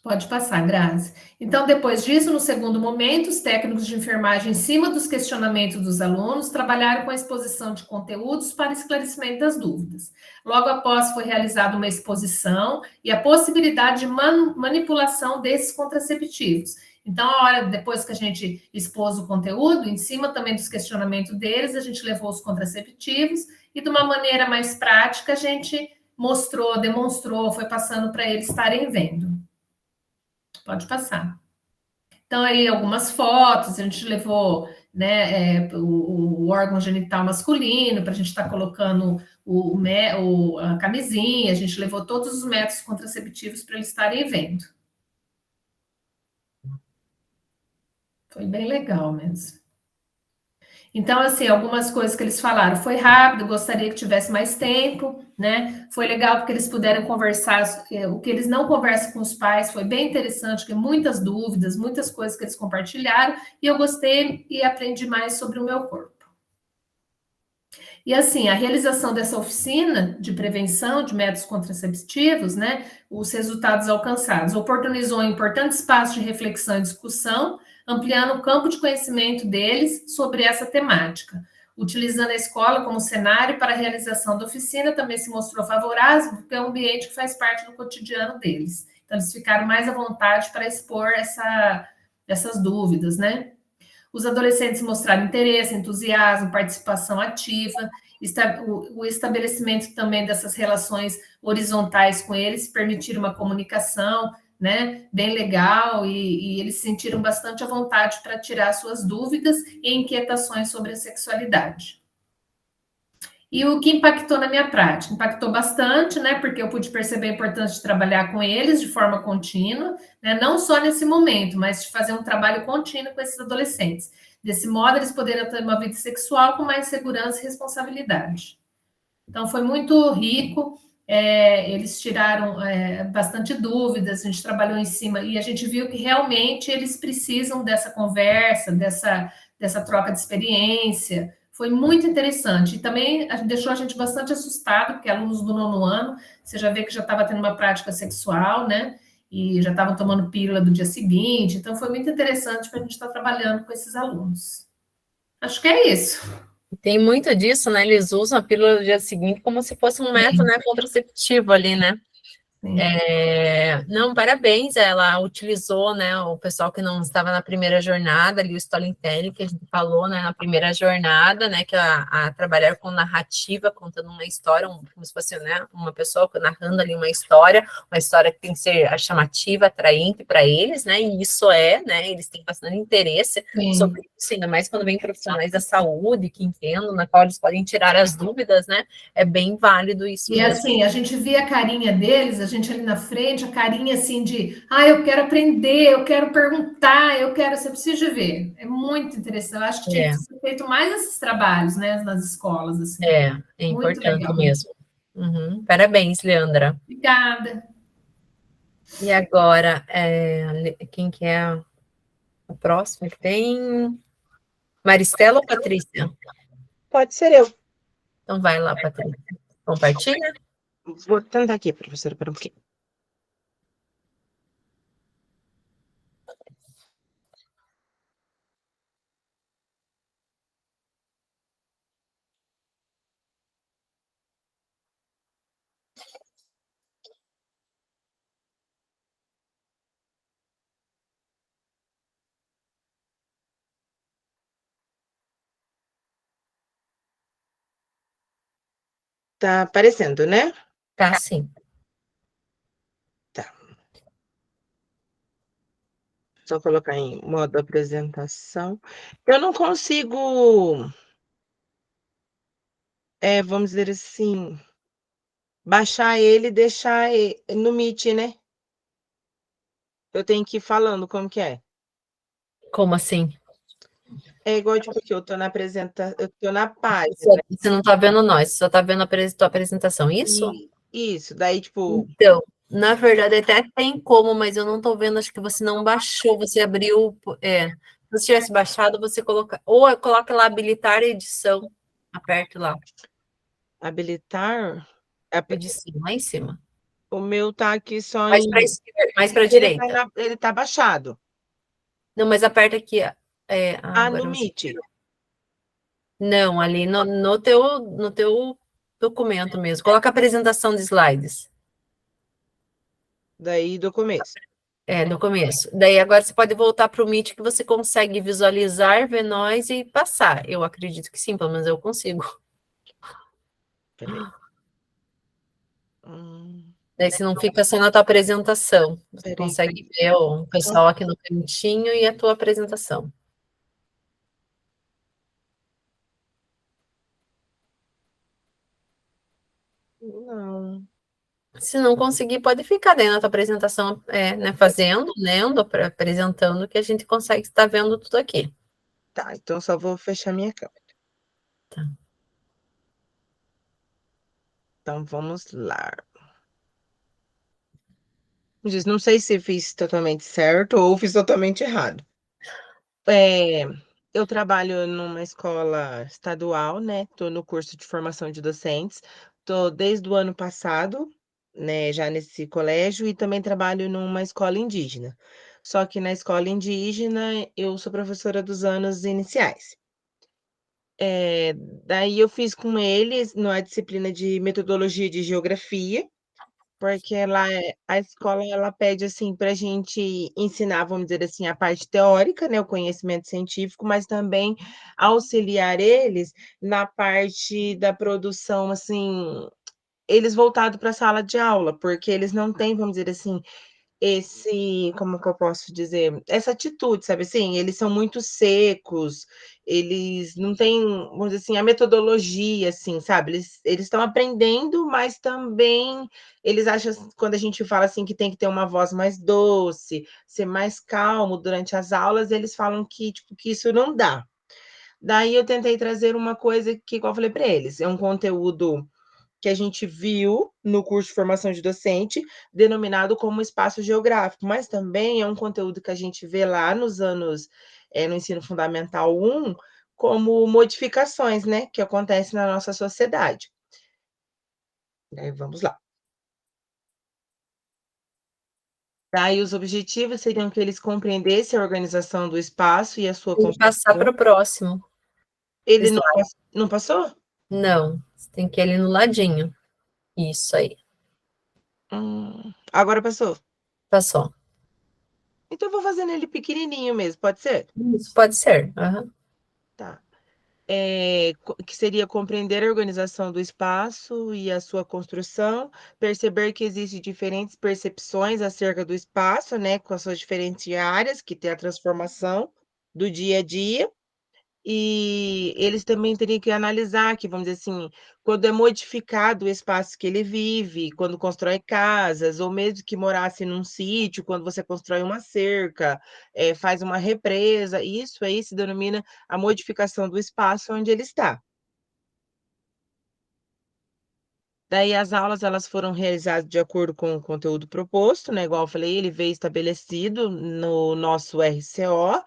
Pode passar, Grazi. Então, depois disso, no segundo momento, os técnicos de enfermagem, em cima dos questionamentos dos alunos, trabalharam com a exposição de conteúdos para esclarecimento das dúvidas. Logo após, foi realizada uma exposição e a possibilidade de manipulação desses contraceptivos. Então, depois que a gente expôs o conteúdo, em cima também dos questionamentos deles, a gente levou os contraceptivos e, de uma maneira mais prática, a gente demonstrou, foi passando para eles estarem vendo. Pode passar. Então, aí, algumas fotos, a gente levou, né, o órgão genital masculino, para a gente estar colocando a camisinha, a gente levou todos os métodos contraceptivos para eles estarem vendo. Foi bem legal mesmo. Então, assim, algumas coisas que eles falaram, foi rápido, gostaria que tivesse mais tempo, né? Foi legal porque eles puderam conversar, o que eles não conversam com os pais, foi bem interessante, porque muitas dúvidas, muitas coisas que eles compartilharam, e eu gostei e aprendi mais sobre o meu corpo. E assim, a realização dessa oficina de prevenção de métodos contraceptivos, né, os resultados alcançados, oportunizou um importante espaço de reflexão e discussão, ampliando o campo de conhecimento deles sobre essa temática. Utilizando a escola como cenário para a realização da oficina, também se mostrou favorável, porque é um ambiente que faz parte do cotidiano deles. Então, eles ficaram mais à vontade para expor essas dúvidas, né? Os adolescentes mostraram interesse, entusiasmo, participação ativa, o estabelecimento também dessas relações horizontais com eles, permitir uma comunicação, né, bem legal, e eles se sentiram bastante à vontade para tirar suas dúvidas e inquietações sobre a sexualidade. E o que impactou na minha prática? Impactou bastante, né? Porque eu pude perceber a importância de trabalhar com eles de forma contínua, né? Não só nesse momento, mas de fazer um trabalho contínuo com esses adolescentes. Desse modo, eles poderiam ter uma vida sexual com mais segurança e responsabilidade. Então, foi muito rico. Eles tiraram bastante dúvidas, a gente trabalhou em cima, e a gente viu que realmente eles precisam dessa conversa, dessa troca de experiência. Foi muito interessante. E também deixou a gente bastante assustado, porque alunos do 9º ano, você já vê que já estava tendo uma prática sexual, né? E já estavam tomando pílula do dia seguinte. Então, foi muito interessante para a gente estar trabalhando com esses alunos. Acho que é isso. Tem muito disso, né? Eles usam a pílula do dia seguinte como se fosse um método, né, contraceptivo ali, né? Não, parabéns, ela utilizou, né, o pessoal que não estava na primeira jornada, ali o storytelling que a gente falou, né, na primeira jornada, né, que a trabalhar com narrativa, contando uma história, como se fosse, né, uma pessoa narrando ali uma história que tem que ser chamativa, atraente para eles, né, e isso né, eles têm bastante interesse sobre isso, ainda mais quando vem profissionais da saúde, que entendam, na qual eles podem tirar as dúvidas, né, é bem válido isso. E mesmo. Assim, a gente via a carinha deles, a gente ali na frente, a carinha assim de, eu quero aprender, eu quero perguntar, você precisa ver. É muito interessante. Eu acho que tinha que ser feito mais esses trabalhos, né, nas escolas. Assim. É importante mesmo. Uhum. Parabéns, Leandra. Obrigada. E agora, quem que é o próximo? Tem Maristela ou Patrícia? Pode ser eu. Então vai lá, Patrícia. Compartilha. Vou tentar aqui, professora, para um pouquinho. Tá aparecendo, né? Tá, sim. Tá. Só colocar em modo apresentação. Eu não consigo, vamos dizer assim, baixar ele e deixar ele no Meet, né? Eu tenho que ir falando como que é. Como assim? É igual, tipo, que eu tô na página. Você não tá vendo nós, só tá vendo a tua apresentação, isso? Isso, daí, tipo... Então, na verdade, até tem como, mas eu não tô vendo, acho que você não baixou, você abriu... Se você tivesse baixado, você coloca... Ou coloca lá, habilitar edição, aperte lá. Habilitar? Edição, lá em cima. O meu tá aqui só mais para esquerda, mais para direita. Ele tá baixado. Não, mas aperta aqui. No Meet. Não, ali no teu documento mesmo. Coloca a apresentação de slides. Daí do começo. No começo. Daí agora você pode voltar para o Meet que você consegue visualizar, ver nós e passar. Eu acredito que sim, pelo menos eu consigo. Peraí. Daí você não fica só na tua apresentação. Você consegue ver o pessoal aqui no cantinho e a tua apresentação. Não. Se não conseguir, pode ficar dentro da tua apresentação, né, fazendo, lendo, apresentando, que a gente consegue estar vendo tudo aqui. Tá, então só vou fechar minha câmera. Tá. Então, vamos lá. Não sei se fiz totalmente certo ou fiz totalmente errado. Eu trabalho numa escola estadual, né? Estou no curso de formação de docentes. Estou desde o ano passado, né, já nesse colégio, e também trabalho numa escola indígena. Só que na escola indígena eu sou professora dos anos iniciais. Daí eu fiz com eles na disciplina de metodologia de geografia, porque a escola ela pede assim para a gente ensinar, vamos dizer assim, a parte teórica, né, o conhecimento científico, mas também auxiliar eles na parte da produção, assim, eles voltado para a sala de aula, porque eles não têm, vamos dizer assim, como que eu posso dizer? Essa atitude, sabe assim? Eles são muito secos, eles não têm, vamos dizer assim, a metodologia, assim, sabe? Eles estão aprendendo, mas também eles acham, quando a gente fala assim, que tem que ter uma voz mais doce, ser mais calmo durante as aulas, eles falam que, tipo, que isso não dá. Daí eu tentei trazer uma coisa que, igual eu falei para eles, é um conteúdo que a gente viu no curso de formação de docente, denominado como espaço geográfico, mas também é um conteúdo que a gente vê lá nos anos, no ensino fundamental 1, como modificações, né, que acontecem na nossa sociedade. Aí vamos lá. Daí os objetivos seriam que eles compreendessem a organização do espaço e a sua Tem que passar para o próximo. Ele não passou? Não, você tem que ir ali no ladinho. Isso aí. Agora passou? Passou. Então eu vou fazendo ele pequenininho mesmo, pode ser? Isso, pode ser. Uhum. Tá. Que seria compreender a organização do espaço e a sua construção, perceber que existem diferentes percepções acerca do espaço, né, com as suas diferentes áreas, que tem a transformação do dia a dia, e eles também teriam que analisar que, vamos dizer assim, quando é modificado o espaço que ele vive, quando constrói casas, ou mesmo que morasse num sítio, quando você constrói uma cerca, faz uma represa, isso aí se denomina a modificação do espaço onde ele está. Daí as aulas elas foram realizadas de acordo com o conteúdo proposto, né? Igual eu falei, ele veio estabelecido no nosso RCO,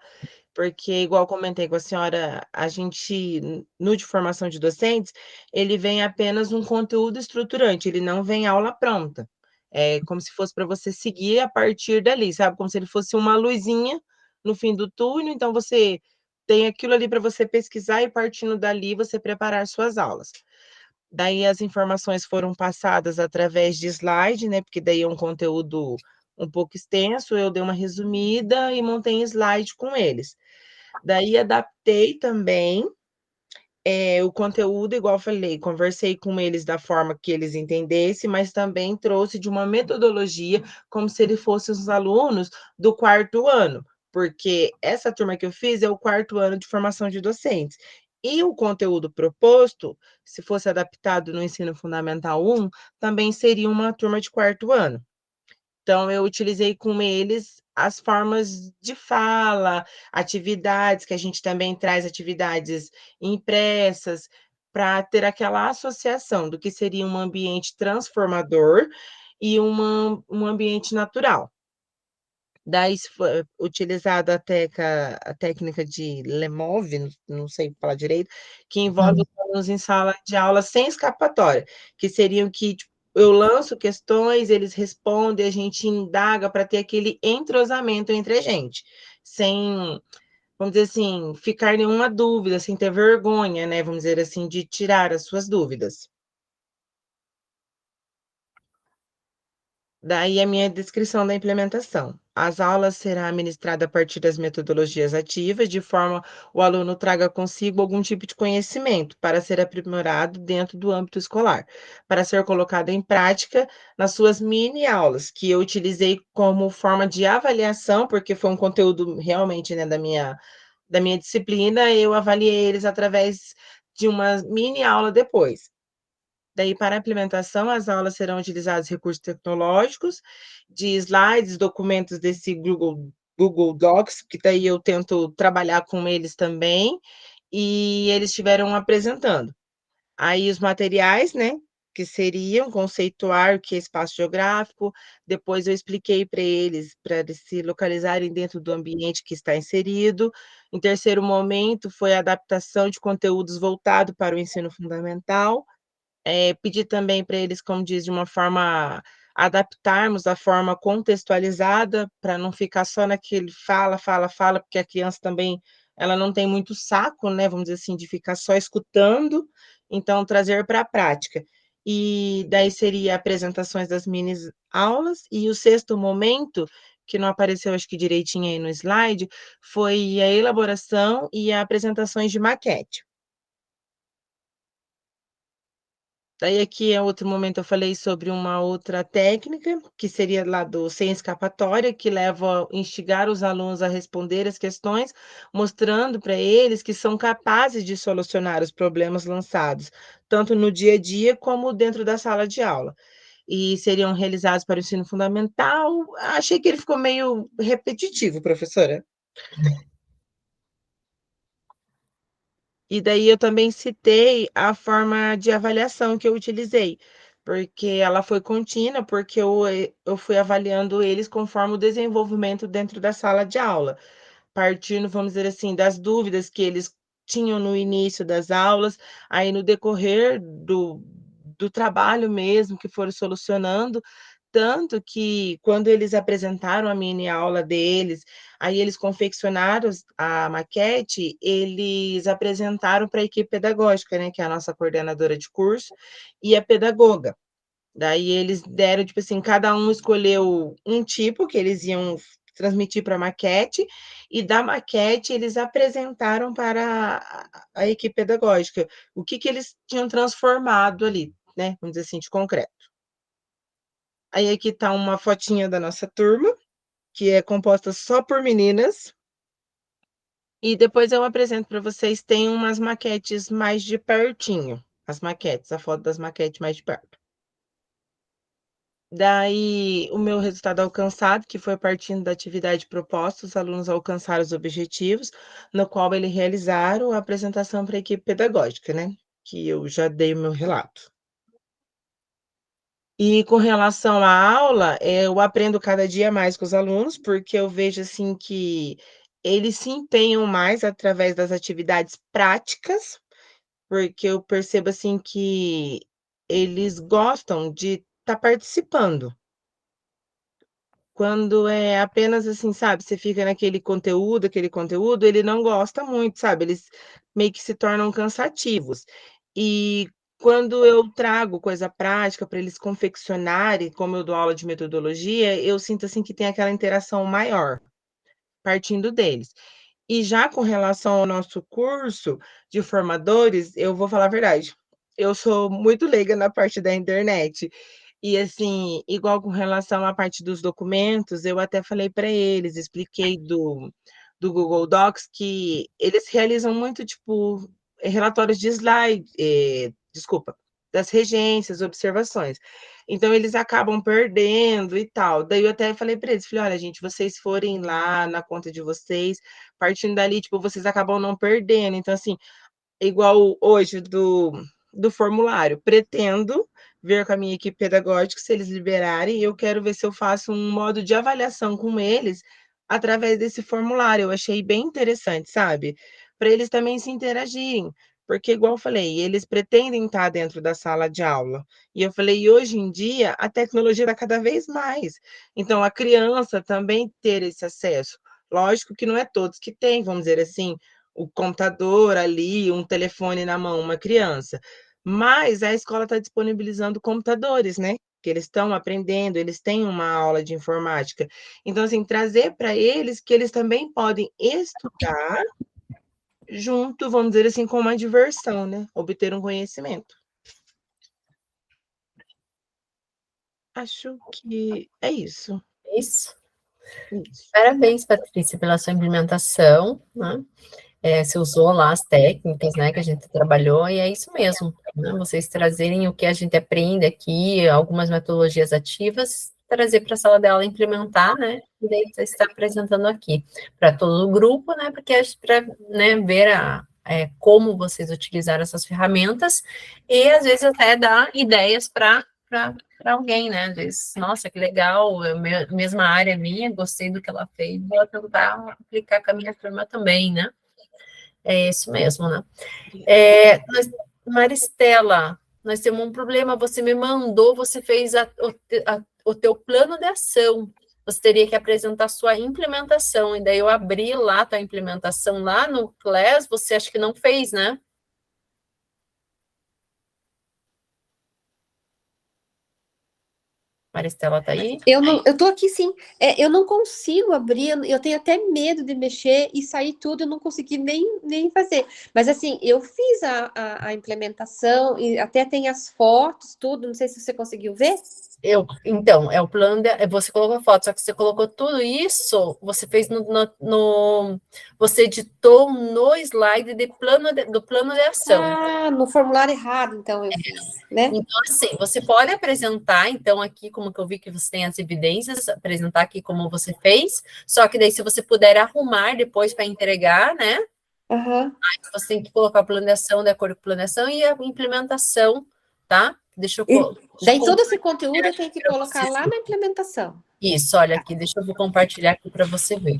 porque, igual eu comentei com a senhora, a gente, no de formação de docentes, ele vem apenas um conteúdo estruturante, ele não vem aula pronta. É como se fosse para você seguir a partir dali, sabe? Como se ele fosse uma luzinha no fim do túnel, então você tem aquilo ali para você pesquisar e partindo dali você preparar suas aulas. Daí as informações foram passadas através de slide, né? Porque daí é um conteúdo um pouco extenso, eu dei uma resumida e montei slide com eles. Daí adaptei também o conteúdo, igual eu falei, conversei com eles da forma que eles entendessem, mas também trouxe de uma metodologia como se eles fossem os alunos do 4º ano, porque essa turma que eu fiz é o 4º ano de formação de docentes. E o conteúdo proposto, se fosse adaptado no ensino fundamental 1, também seria uma turma de 4º ano. Então, eu utilizei com eles as formas de fala, atividades, que a gente também traz atividades impressas, para ter aquela associação do que seria um ambiente transformador e um ambiente natural. Daí foi utilizada a técnica de Lemov, não sei falar direito, que envolve os alunos em sala de aula sem escapatória, que seriam que, tipo, eu lanço questões, eles respondem, a gente indaga para ter aquele entrosamento entre a gente, sem, vamos dizer assim, ficar nenhuma dúvida, sem ter vergonha, né, vamos dizer assim, de tirar as suas dúvidas. Daí a minha descrição da implementação. As aulas serão ministradas a partir das metodologias ativas, de forma o aluno traga consigo algum tipo de conhecimento para ser aprimorado dentro do âmbito escolar, para ser colocado em prática nas suas mini aulas, que eu utilizei como forma de avaliação, porque foi um conteúdo realmente, né, da minha disciplina, eu avaliei eles através de uma mini aula depois. Daí, para a implementação, as aulas serão utilizados recursos tecnológicos, de slides, documentos desse Google Docs, que daí eu tento trabalhar com eles também, e eles estiveram apresentando. Aí os materiais, né, que seriam conceituar o que é espaço geográfico, depois eu expliquei para eles se localizarem dentro do ambiente que está inserido. Em terceiro momento, foi a adaptação de conteúdos voltado para o ensino fundamental. Pedi também para eles, como diz, de uma forma, adaptarmos da forma contextualizada, para não ficar só naquele fala, fala, fala, porque a criança também, ela não tem muito saco, né, vamos dizer assim, de ficar só escutando, então trazer para a prática. E daí seria apresentações das mini aulas, e o sexto momento, que não apareceu acho que direitinho aí no slide, foi a elaboração e a apresentações de maquete. Daí aqui é outro momento eu falei sobre uma outra técnica, que seria lá do sem escapatória, que leva a instigar os alunos a responder as questões, mostrando para eles que são capazes de solucionar os problemas lançados, tanto no dia a dia como dentro da sala de aula. E seriam realizados para o ensino fundamental. Achei que ele ficou meio repetitivo, professora. E daí eu também citei a forma de avaliação que eu utilizei, porque ela foi contínua, porque eu fui avaliando eles conforme o desenvolvimento dentro da sala de aula, partindo, vamos dizer assim, das dúvidas que eles tinham no início das aulas, aí no decorrer do trabalho mesmo, que foram solucionando, tanto que quando eles apresentaram a mini aula deles, aí eles confeccionaram a maquete, eles apresentaram para a equipe pedagógica, né, que é a nossa coordenadora de curso, e a pedagoga. Daí eles deram, tipo assim, cada um escolheu um tipo que eles iam transmitir para a maquete, e da maquete eles apresentaram para a equipe pedagógica o que eles tinham transformado ali, né, vamos dizer assim, de concreto. Aí aqui está uma fotinha da nossa turma, que é composta só por meninas. E depois eu apresento para vocês, tem umas maquetes mais de pertinho, as maquetes, a foto das maquetes mais de perto. Daí, o meu resultado alcançado, que foi partindo da atividade proposta, os alunos alcançaram os objetivos, no qual eles realizaram a apresentação para a equipe pedagógica, né? Que eu já dei o meu relato. E com relação à aula, eu aprendo cada dia mais com os alunos, porque eu vejo, assim, que eles se empenham mais através das atividades práticas, porque eu percebo, assim, que eles gostam de estar participando. Quando é apenas, assim, sabe, você fica naquele conteúdo, ele não gosta muito, sabe, eles meio que se tornam cansativos. E quando eu trago coisa prática para eles confeccionarem, como eu dou aula de metodologia, eu sinto, assim, que tem aquela interação maior, partindo deles. E já com relação ao nosso curso de formadores, eu vou falar a verdade, eu sou muito leiga na parte da internet. E assim, igual com relação à parte dos documentos, eu até falei para eles, expliquei do Google Docs, que eles realizam muito, tipo, relatórios de slide, desculpa, das regências, observações. Então, eles acabam perdendo e tal. Daí eu até falei para eles, falei, olha, gente, vocês forem lá na conta de vocês, partindo dali, tipo, vocês acabam não perdendo. Então, assim, igual hoje do formulário, pretendo ver com a minha equipe pedagógica, se eles liberarem, eu quero ver se eu faço um modo de avaliação com eles através desse formulário. Eu achei bem interessante, sabe? Para eles também se interagirem, porque igual eu falei, eles pretendem estar dentro da sala de aula. E eu falei, hoje em dia a tecnologia está cada vez mais. Então a criança também ter esse acesso. Lógico que não é todos que têm, vamos dizer assim, o computador ali, um telefone na mão, uma criança. Mas a escola está disponibilizando computadores, né? Que eles estão aprendendo, eles têm uma aula de informática. Então, assim, trazer para eles que eles também podem estudar junto, vamos dizer assim, com uma diversão, né? Obter um conhecimento. Acho que é isso. Isso. Parabéns, Patrícia, pela sua implementação, né? Você usou lá as técnicas, né, que a gente trabalhou, e é isso mesmo, né? Vocês trazerem o que a gente aprende aqui, algumas metodologias ativas, trazer para a sala de aula implementar, né? E daí você está apresentando aqui para todo o grupo, né? Porque para, né, ver como vocês utilizaram essas ferramentas, e às vezes até dar ideias para alguém, né? Às vezes, nossa, que legal, mesma área minha, gostei do que ela fez, vou tentar aplicar com a minha turma também, né? É isso mesmo, né? Maristela, nós temos um problema, você me mandou, você fez o teu plano de ação, você teria que apresentar sua implementação, e daí eu abri lá a tua implementação lá no Class, você acha que não fez, né? Maristela tá aí? Eu tô aqui sim. Eu não consigo abrir, eu tenho até medo de mexer e sair tudo, eu não consegui nem fazer. Mas assim, eu fiz a implementação e até tem as fotos, tudo. Não sei se você conseguiu ver. Então, é o plano você colocou a foto, só que você colocou tudo isso, você fez você editou no slide do plano de ação. Ah, no formulário errado, então eu fiz, né? Então, assim, você pode apresentar, então, aqui, como que eu vi que você tem as evidências, apresentar aqui como você fez, só que daí, se você puder arrumar depois para entregar, né? Uhum. Aí você tem que colocar a plano de ação de acordo com a plano de ação e a implementação, tá? Deixa eu Daí todo esse conteúdo eu tenho que colocar lá na implementação. Isso, olha aqui, deixa eu compartilhar aqui para você ver.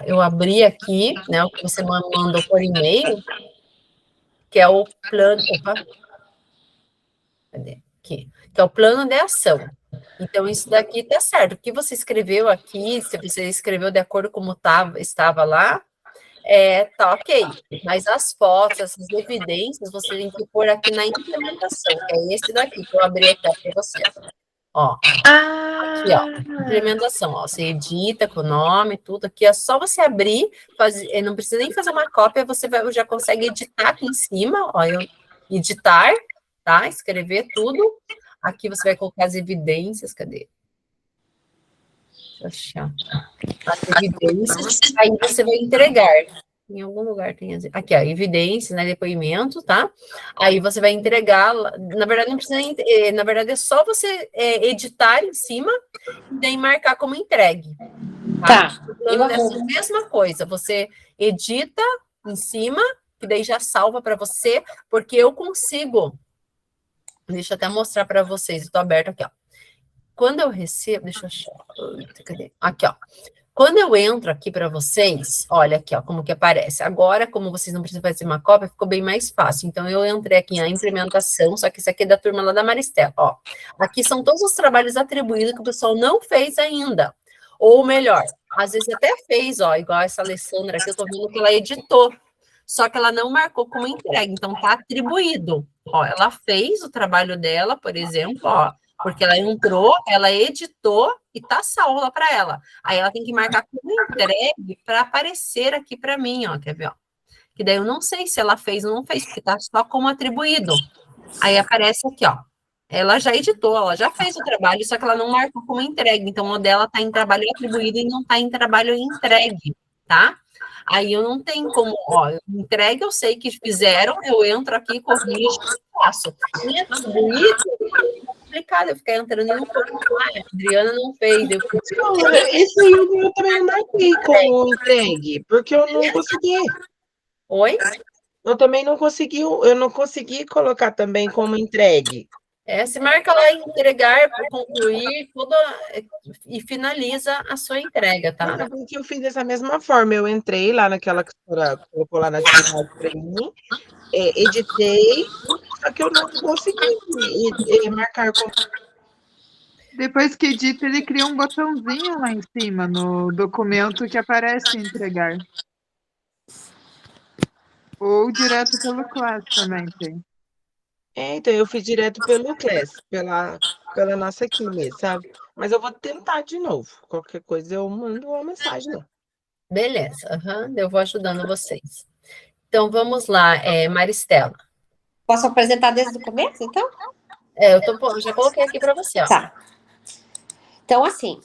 Eu abri aqui, né, o que você mandou por e-mail, que é o plano... Opa! Cadê? Aqui. Que é o plano de ação. Então, isso daqui tá certo. O que você escreveu aqui, se você escreveu de acordo com como estava lá, tá ok. Mas as fotos, essas evidências, você tem que pôr aqui na implementação, que é esse daqui, que eu abri aqui para você. Ó, aqui, ó, implementação, ó, você edita com o nome, tudo aqui, é só você abrir, não precisa nem fazer uma cópia, você já consegue editar aqui em cima, ó, editar, tá? Escrever tudo. Aqui você vai colocar as evidências, cadê? Deixa eu achar. As evidências, aí você vai entregar. Em algum lugar tem aqui, ó, evidências, né, depoimento, tá? Aí você vai entregar, na verdade não precisa, na verdade é só você editar em cima e daí marcar como entregue. Tá? A mesma coisa, você edita em cima, que daí já salva para você, porque eu consigo, deixa eu até mostrar para vocês, eu tô aberto aqui, ó. Quando eu recebo, deixa eu achar, cadê? Aqui, ó. Quando eu entro aqui para vocês, olha aqui, ó, como que aparece. Agora, como vocês não precisam fazer uma cópia, ficou bem mais fácil. Então, eu entrei aqui na implementação, só que isso aqui é da turma lá da Maristela, ó. Aqui são todos os trabalhos atribuídos que o pessoal não fez ainda. Ou melhor, às vezes até fez, ó, igual essa Alessandra aqui, eu tô vendo que ela editou. Só que ela não marcou como entregue, então tá atribuído. Ó, ela fez o trabalho dela, por exemplo, ó, porque ela entrou, ela editou e tá salvo lá para ela. Aí ela tem que marcar como entregue para aparecer aqui para mim, ó, quer ver, ó. Que daí eu não sei se ela fez ou não fez, porque tá só como atribuído. Aí aparece aqui, ó. Ela já editou, ela já fez o trabalho, só que ela não marcou como entregue. Então o dela tá em trabalho atribuído e não tá em trabalho entregue, tá? Aí eu não tenho como, ó, entregue eu sei que fizeram, eu entro aqui, corrijo e faço. E atribuído, complicado eu ficar entrando e não a Adriana não fez. Esse aí eu também não marquei como entregue, porque eu não consegui. Oi? Eu também não consegui colocar também como entregue. Você marca lá entregar, concluir, tudo, e finaliza a sua entrega, tá? Porque eu fiz dessa mesma forma, eu entrei lá naquela que a senhora colocou lá na atividade para mim, editei, só que eu não consegui marcar como. Depois que edita, ele cria um botãozinho lá em cima no documento que aparece entregar. Ou direto pelo Class também tem. Então eu fiz direto pelo Class, pela nossa aqui mesmo, sabe? Mas eu vou tentar de novo. Qualquer coisa eu mando uma mensagem lá. Beleza, eu vou ajudando vocês. Então, vamos lá, Maristela. Posso apresentar desde o começo, então? Eu já coloquei aqui para você, ó. Tá. Então, assim,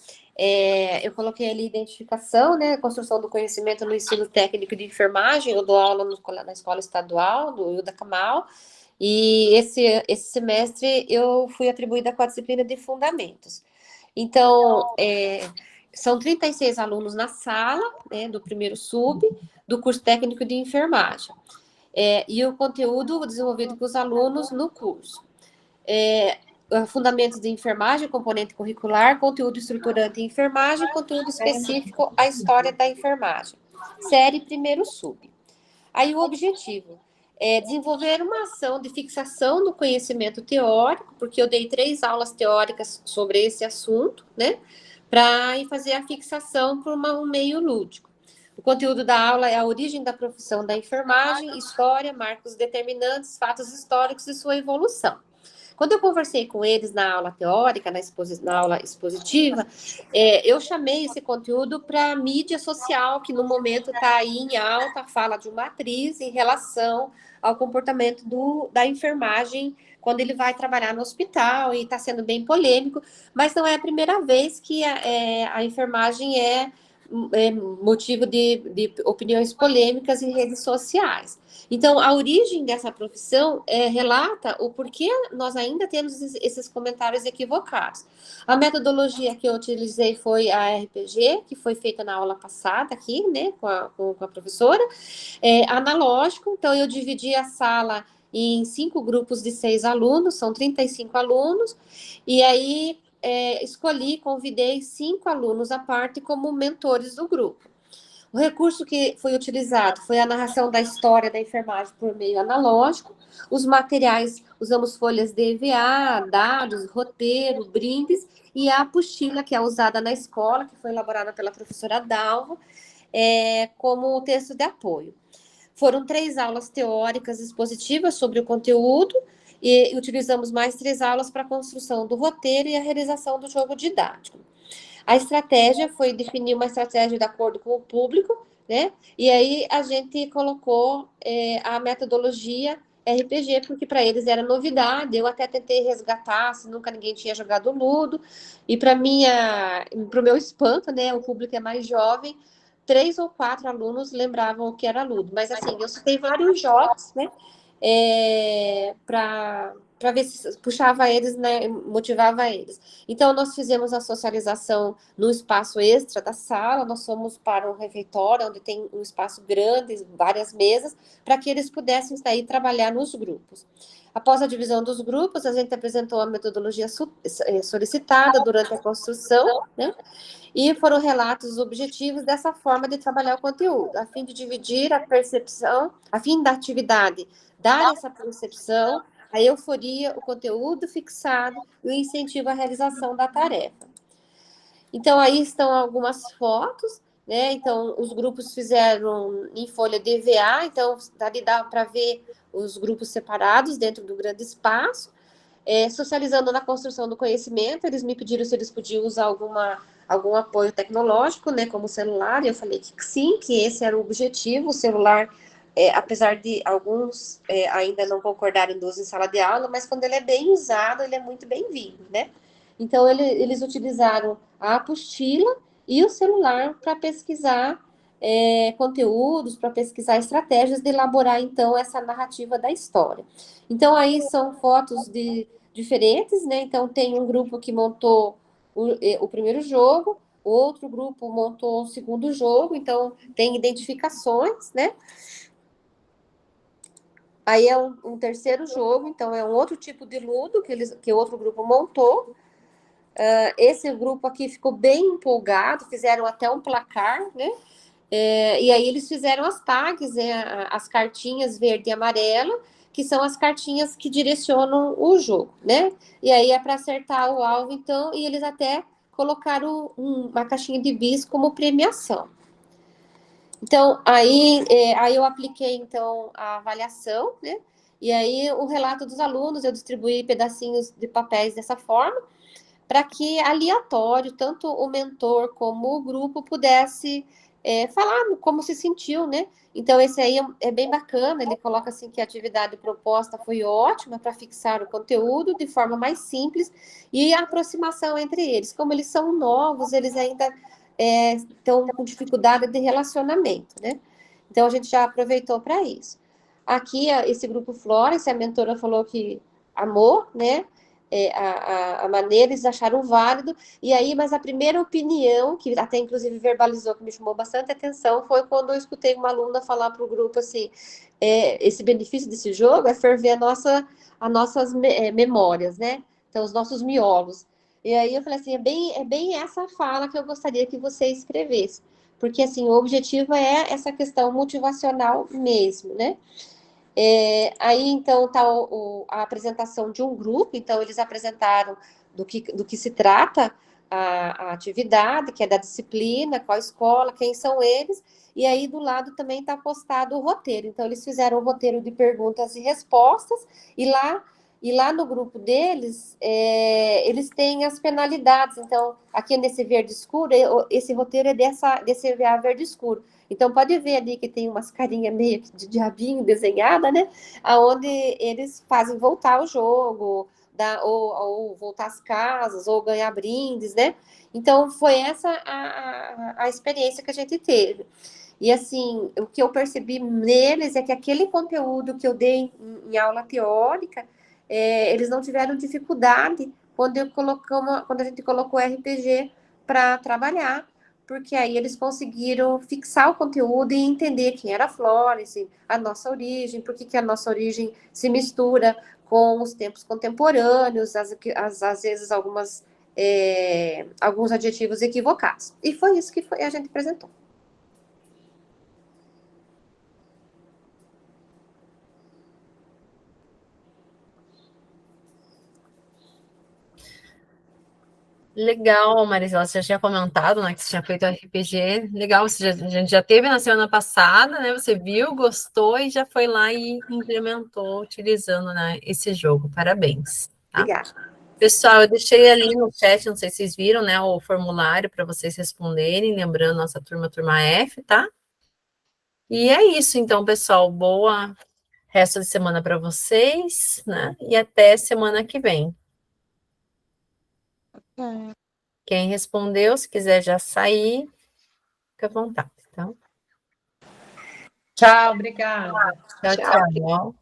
eu coloquei ali identificação, né? Construção do conhecimento no ensino técnico de enfermagem. Eu dou aula na escola estadual, do Hilda Camal. E esse semestre eu fui atribuída com a disciplina de fundamentos. Então, são 36 alunos na sala, né, do primeiro sub, do curso técnico de enfermagem. E o conteúdo desenvolvido com os alunos no curso. Fundamentos de enfermagem, componente curricular, conteúdo estruturante em enfermagem, conteúdo específico, a história da enfermagem. Série primeiro sub. Aí o objetivo é desenvolver uma ação de fixação do conhecimento teórico, porque eu dei 3 aulas teóricas sobre esse assunto, né? Para fazer a fixação por um meio lúdico. O conteúdo da aula é a origem da profissão da enfermagem, história, marcos determinantes, fatos históricos e sua evolução. Quando eu conversei com eles na aula teórica, na aula expositiva, eu chamei esse conteúdo para a mídia social, que no momento está aí em alta, fala de uma atriz em relação ao comportamento da enfermagem quando ele vai trabalhar no hospital, e está sendo bem polêmico, mas não é a primeira vez que a enfermagem é motivo de opiniões polêmicas em redes sociais. Então, a origem dessa profissão relata o porquê nós ainda temos esses comentários equivocados. A metodologia que eu utilizei foi a RPG, que foi feita na aula passada aqui, né, com a professora, analógico. Então, eu dividi a sala em 5 grupos de 6 alunos, são 35 alunos, e aí convidei 5 alunos à parte como mentores do grupo. O recurso que foi utilizado foi a narração da história da enfermagem por meio analógico. Os materiais, usamos folhas de EVA, dados, roteiro, brindes, e a apostila que é usada na escola, que foi elaborada pela professora Dalva, como texto de apoio. Foram 3 aulas teóricas expositivas sobre o conteúdo, e utilizamos mais 3 aulas para a construção do roteiro e a realização do jogo didático. A estratégia foi definir uma estratégia de acordo com o público, né? E aí a gente colocou a metodologia RPG, porque para eles era novidade. Eu até tentei resgatar, se nunca ninguém tinha jogado Ludo, e para o meu espanto, né? O público é mais jovem, 3 ou 4 alunos lembravam o que era Ludo. Mas assim, eu citei vários jogos, né? Para ver se puxava eles, né, motivava eles. Então, nós fizemos a socialização no espaço extra da sala, nós fomos para um refeitório, onde tem um espaço grande, várias mesas, para que eles pudessem sair trabalhar nos grupos. Após a divisão dos grupos, a gente apresentou a metodologia solicitada durante a construção, né? E foram relatos os objetivos dessa forma de trabalhar o conteúdo, a fim de dividir a percepção, a fim da atividade dar essa percepção, a euforia, o conteúdo fixado e o incentivo à realização da tarefa. Então, aí estão algumas fotos, né? Então, os grupos fizeram em folha de EVA, então, dali dá para ver os grupos separados dentro do grande espaço, socializando na construção do conhecimento. Eles me pediram se eles podiam usar algum apoio tecnológico, né, como o celular, e eu falei que sim, que esse era o objetivo. O celular, apesar de alguns ainda não concordarem do uso em sala de aula, mas quando ele é bem usado, ele é muito bem-vindo, né? Então, eles utilizaram a apostila e o celular para pesquisar conteúdos, para pesquisar estratégias de elaborar, então, essa narrativa da história. Então, aí são fotos diferentes, né? Então, tem um grupo que montou o primeiro jogo, outro grupo montou o segundo jogo, então, tem identificações, né? Aí é um terceiro jogo, então é um outro tipo de Ludo que outro grupo montou. Esse grupo aqui ficou bem empolgado, fizeram até um placar, né? E aí eles fizeram as tags, as cartinhas verde e amarela, que são as cartinhas que direcionam o jogo, né? E aí é para acertar o alvo, então, e eles até colocaram uma caixinha de bis como premiação. Então, aí eu apliquei, então, a avaliação, né? E aí o relato dos alunos, eu distribuí pedacinhos de papéis dessa forma, para que aleatório, tanto o mentor como o grupo pudesse falar como se sentiu, né? Então, esse aí é bem bacana, ele coloca assim que a atividade proposta foi ótima para fixar o conteúdo de forma mais simples e a aproximação entre eles. Como eles são novos, eles ainda estão com dificuldade de relacionamento, né? Então, a gente já aproveitou para isso. Aqui, esse grupo Florence, a mentora falou que amou, né? a maneira, eles acharam válido, e aí, mas a primeira opinião, que até inclusive verbalizou, que me chamou bastante atenção, foi quando eu escutei uma aluna falar para o grupo assim, esse benefício desse jogo é ferver as nossas memórias, né? Então, os nossos miolos. E aí eu falei assim, é bem essa fala que eu gostaria que você escrevesse, porque assim, o objetivo é essa questão motivacional mesmo, né? Aí, então, está a apresentação de um grupo, então, eles apresentaram do que se trata a atividade, que é da disciplina, qual escola, quem são eles, e aí do lado também está postado o roteiro. Então, eles fizeram o roteiro de perguntas e respostas, e lá no grupo deles, eles têm as penalidades. Então, aqui nesse verde escuro, esse roteiro é desse verde escuro. Então, pode ver ali que tem umas carinhas meio que de diabinho desenhada, né? Aonde eles fazem voltar o jogo, ou voltar às casas, ou ganhar brindes, né? Então, foi essa a experiência que a gente teve. E, assim, o que eu percebi neles é que aquele conteúdo que eu dei em aula teórica, eles não tiveram dificuldade quando a gente colocou RPG para trabalhar, porque aí eles conseguiram fixar o conteúdo e entender quem era a Florence, a nossa origem, por que a nossa origem se mistura com os tempos contemporâneos, às vezes alguns adjetivos equivocados. E foi isso que a gente apresentou. Legal, Marisela, você já tinha comentado, né, que você tinha feito RPG. Legal, a gente já teve na semana passada, né? Você viu, gostou e já foi lá e implementou, utilizando, né, esse jogo. Parabéns. Tá? Obrigada. Pessoal, eu deixei ali no chat, não sei se vocês viram, né, o formulário para vocês responderem, lembrando nossa turma F, tá? E é isso, então, pessoal. Boa resto de semana para vocês, né? E até semana que vem. Quem respondeu, se quiser já sair, fica à vontade, tá? Tchau, obrigada. Tchau, tchau.